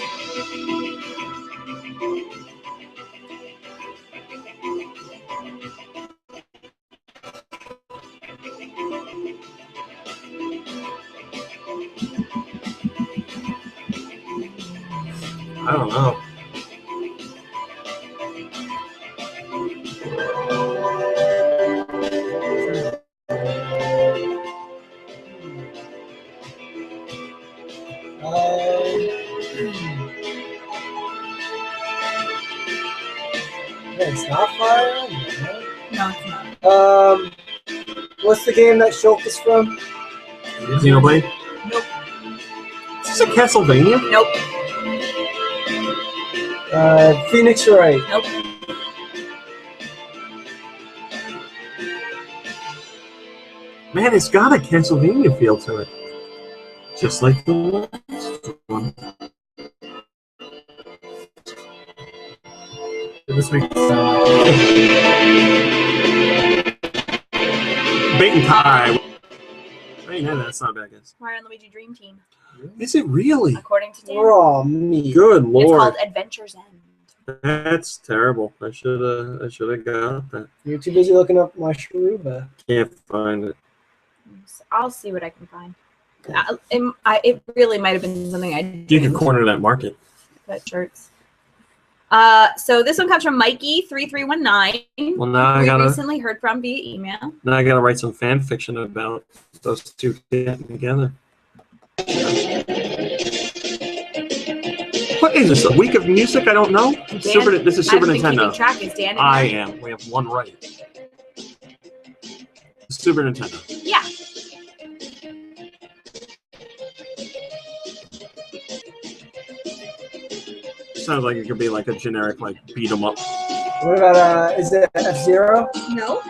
I don't know. It's not Fire Emblem, right? No, it's not. What's the game that Shulk is from? Xenoblade? Nope. Is this a Castlevania? Nope. Phoenix Wright. Nope. Man, it's got a Castlevania feel to it. Just like the last one. This week. Bait and tie. Hey, no, that's not bad, guys. Mario and Luigi Dream Team. Is it really? According to Dan. Oh, me. Good It's lord. called Adventure's End. That's terrible. I should have got that. You're too busy looking up my Sharuba. Can't find it. I'll see what I can find. It really might have been something I did. You can corner that market. That shirts. So this one comes from Mikey3319. Well, now we recently heard from via email. I gotta write some fan fiction about those two getting together. What is this? A week of music? I don't know. This is Super Nintendo. Track is Dan I am. We have one right. Super Nintendo. Yeah. Sounds like it could be like a generic like beat 'em up. What about is it F-Zero? No.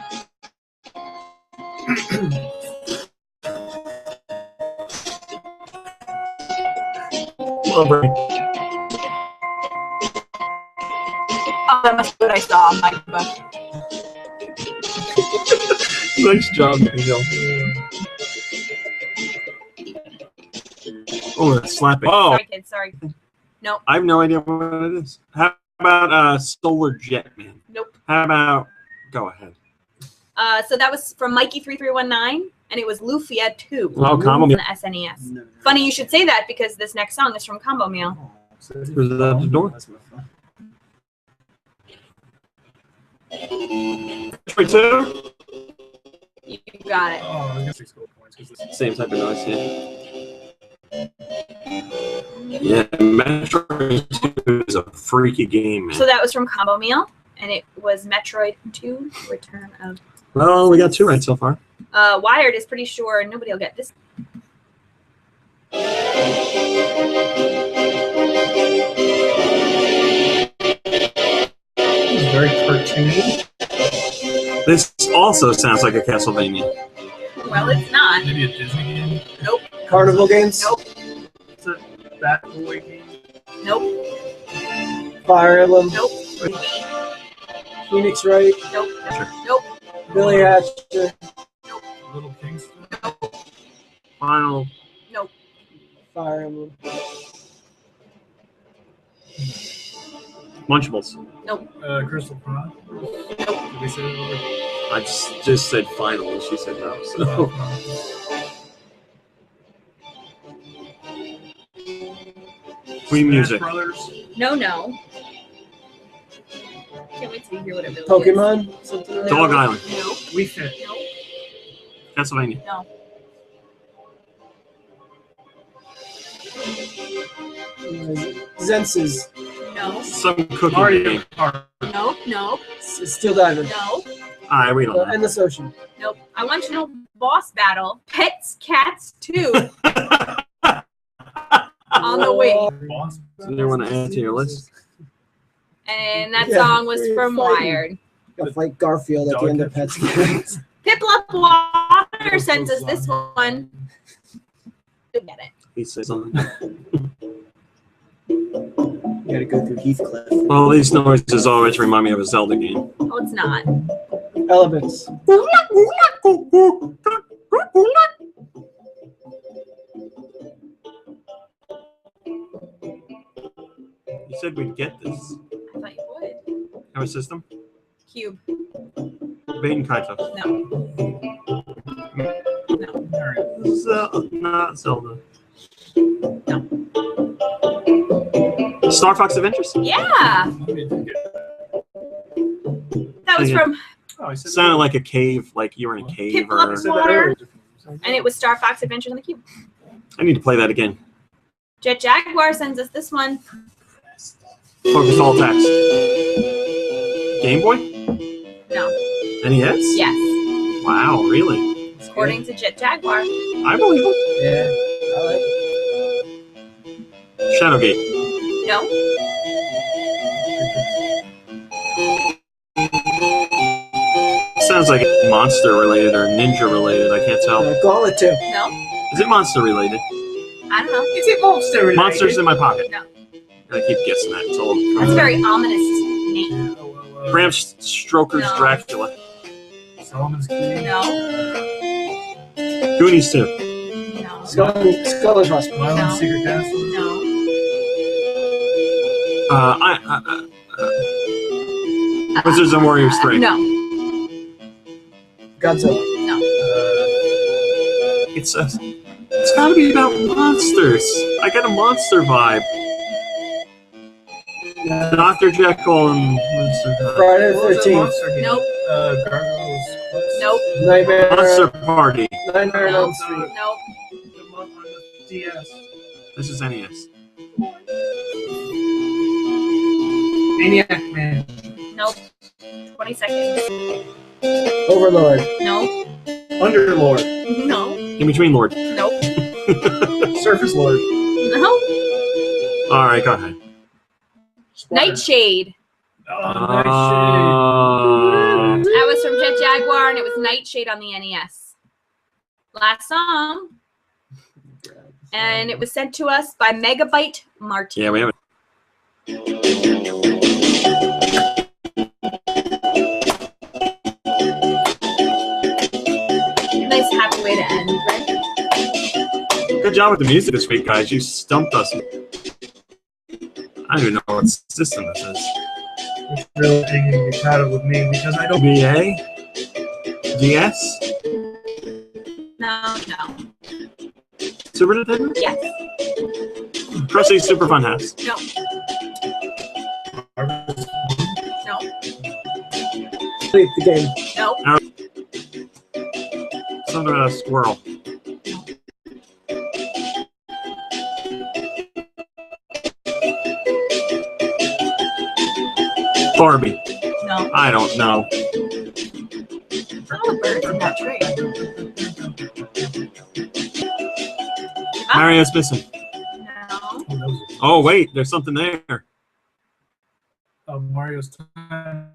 Over. Oh, that must be what I saw on my book. Nice job, Daniel. Oh, that's slapping. Oh, Sorry, kids. Sorry. Nope. I have no idea what it is. How about Solar Jet Man? Nope. How about? Go ahead. So that was from Mikey3319, and it was Lufia 2. Oh, Combo on Meal. the SNES. No. Funny you should say that because this next song is from Combo Meal. Who's at the door? Metroid 2? You got it. Oh, I was gonna say score points because this Same type of noise, yeah, Metroid 2 is a freaky game, man. So that was from Combo Meal, and it was Metroid 2, Return of... Well, we got two right so far. Wired is pretty sure nobody will get this. is very cartoony. This also sounds like a Castlevania. Well, it's not. Maybe a Disney game. Nope. Carnival games? Nope. It's a Bat Boy game. Nope. Fire Emblem? Nope. Phoenix Wright? Nope. Nope. Billy Hatcher? Little Kings. Final. Nope. Fire Emblem? Lunchables. Nope. Crystal Prawn. Nope. Did we say that? I just said final, and she said no. So. Queen music. Brothers. No. Can't wait to hear what it really is. Pokemon? Something like Dog that? Island. Nope. We Fit. Nope. Castlevania. No. Zensis? No. Some cookie Mario game. Kart. Nope. Steel Diver? No. Alright, we don't know. Endless Ocean? Nope. I want you to know boss battle. Pets Cats 2 on the Wii. Boss. So you want to add to your list? And that Yeah, song was you're from fighting. Wired. Gotta fight Garfield at the end of Pets. Piplup Water sends us this one. You'll get it. He says something. You gotta go through Heathcliff. Well, these noises always remind me of a Zelda game. Oh, it's not. Elements. You said we'd get this. I thought you would. Have a system? Cube. Bait and Kaito. No. Not Zelda. Star Fox Adventures. Yeah. That was from Oh, I said Sounded like a cave, like you were in a cave. Pip Or... Luck Water, and it was Star Fox Adventures on the Cube. I need to play that again. Jet Jaguar sends us this one. Focus all attacks. Game Boy? No. NES? Yes. Wow, really? According to Jet Jaguar. I believe it. Yeah, I like it. Shadowgate. No. Sounds like monster related or ninja related. I can't tell. Gauntlet 2. No. Is it monster related? I don't know. Is it monster related? Monsters in my pocket. No. I keep guessing that until That's a very ominous name. Bram Stoker's No. Dracula. Solomon's Key. No. Goonies 2. No. Sculler's Hospital. Island No. Secret Castle. No. Wizards and Warriors 3. No. Godzilla. No. It's got to be about monsters. I got a monster vibe. Dr. Jekyll and Monster High. Friday the What was that 13th. monster game? Nope. Gargoyles Quest? Nope. Nightmare. Monster Party. Nightmare on Nope. Elm Street. Nope. The month on the DS. This is NES. Maniac Man. Nope. 20 seconds. Overlord. Nope. Underlord. No. In Between Lord. Nope. Surface Lord. No. All right, go ahead. Nightshade. Oh, That was from Jet Jaguar, and it was Nightshade on the NES. Last song. And it was sent to us by Megabyte Martin. Yeah, we have it. Nice happy way to end, right? Good job with the music this week, guys. You stumped us. I don't even know what system this is. It's really hanging your shadow with me because I don't. VA? DS? No. Super Nintendo? Yes. Krusty Super Fun House. No. No. Sleep the game. No. Something about a squirrel. Barbie. No. I don't know. All the birds in that tree. Mario's missing. No. Oh, wait. There's something there. Mario's Time.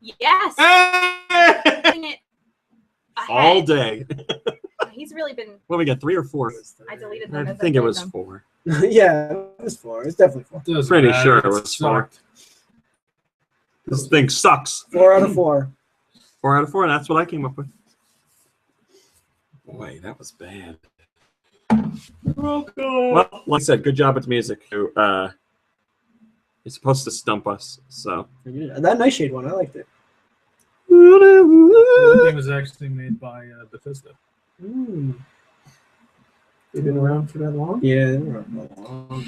Yes. Hey! Putting it All ahead. day. He's really been. What, we got 3 or 4? I deleted them. I as think it played was them. 4. Yeah, it was 4. It's definitely 4. Doesn't Pretty matter, sure it it was 4. sucked. This thing sucks. 4 out of 4. 4 out of 4, and that's what I came up with. Boy, that was bad. Well, like I said, good job with the music. You're supposed to stump us, so. That Nightshade one, I liked it. The thing was actually made by Bethesda. Mm. They've been around for that long. Yeah, they were long.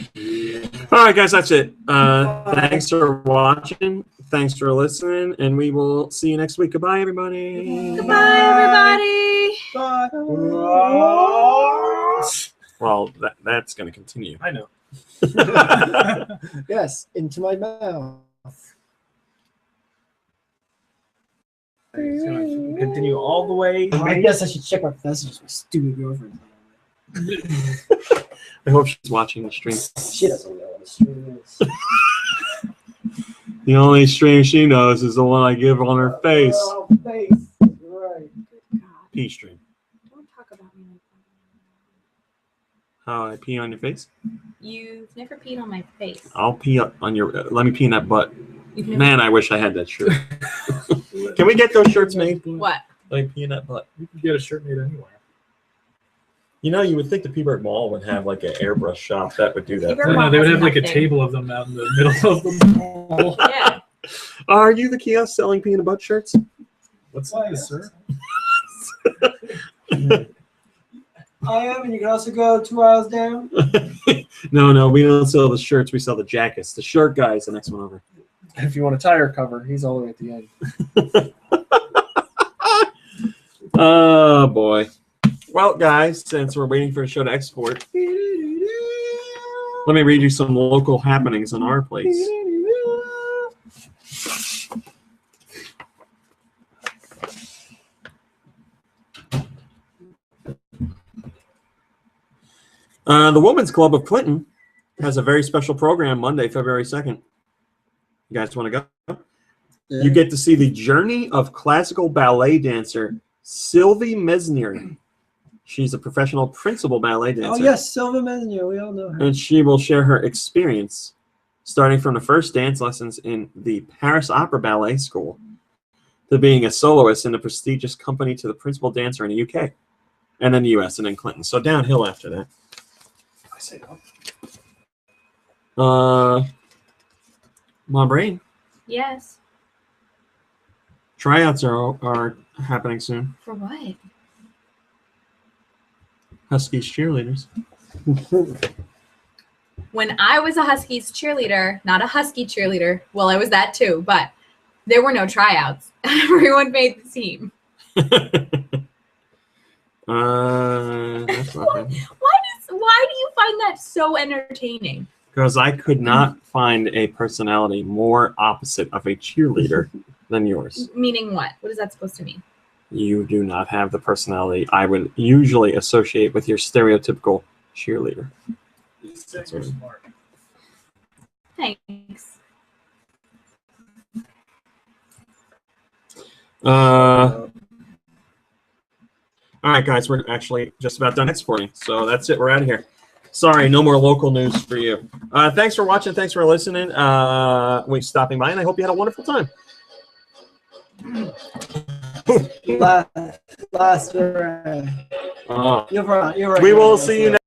All right, guys, that's it. Thanks for watching. Thanks for listening, and we will see you next week. Goodbye, everybody. Goodbye, everybody. Bye. Well, that's going to continue. I know. Yes, into my mouth. It's gonna continue all the way. I guess I should check my messages. My stupid girlfriend. I hope she's watching the stream. She doesn't know what a stream is. The only stream she knows is the one I give on her face. Oh, face. Right. God, Pee stream. don't talk about me like How I pee on your face? that. You've never peed on my face. I'll pee up on your. Let me pee in that butt. You've never. Man, I wish I had that shirt. Can we get those shirts made? What? Let me pee in that butt. You can get a shirt made anywhere. You know, you would think the Peaburg Mall would have like an airbrush shop that would do that. Peaburg- No, they would have like a Nothing. table of them out in the middle of the mall. Yeah. Are you the kiosk selling pee in the butt shirts? What size, sir? I am, and you can also go 2 aisles down. No, we don't sell the shirts. We sell the jackets. The shirt guy is the next one over. If you want a tire cover, he's all the way at the end. Oh, boy. Well, guys, since we're waiting for a show to export, let me read you some local happenings in our place. The Women's Club of Clinton has a very special program Monday, February 2nd. You guys want to go? Yeah. You get to see the journey of classical ballet dancer Sylvie Mesnier. She's a professional principal ballet dancer. Oh, yes, Sylvia Mesnier. We all know her. And she will share her experience, starting from the first dance lessons in the Paris Opera Ballet School to being a soloist in the prestigious company to the principal dancer in the UK, and then the US, and then Clinton. So downhill after that. I say My brain. Yes. Tryouts are happening soon. For what? Huskies cheerleaders. When I was a Huskies cheerleader, not a Husky cheerleader, well, I was that too, but there were no tryouts. Everyone made the team. That's not bad. Why do you find that so entertaining? Because I could not find a personality more opposite of a cheerleader than yours. Meaning what? What is that supposed to mean? You do not have the personality I would usually associate with your stereotypical cheerleader. That's you're smart. Thanks. All right, guys, we're actually just about done exporting, so that's it. We're out of here. Sorry, no more local news for you. Thanks for watching. Thanks for listening. We're stopping by, and I hope you had a wonderful time. Last round. Uh, You're right. we will see you next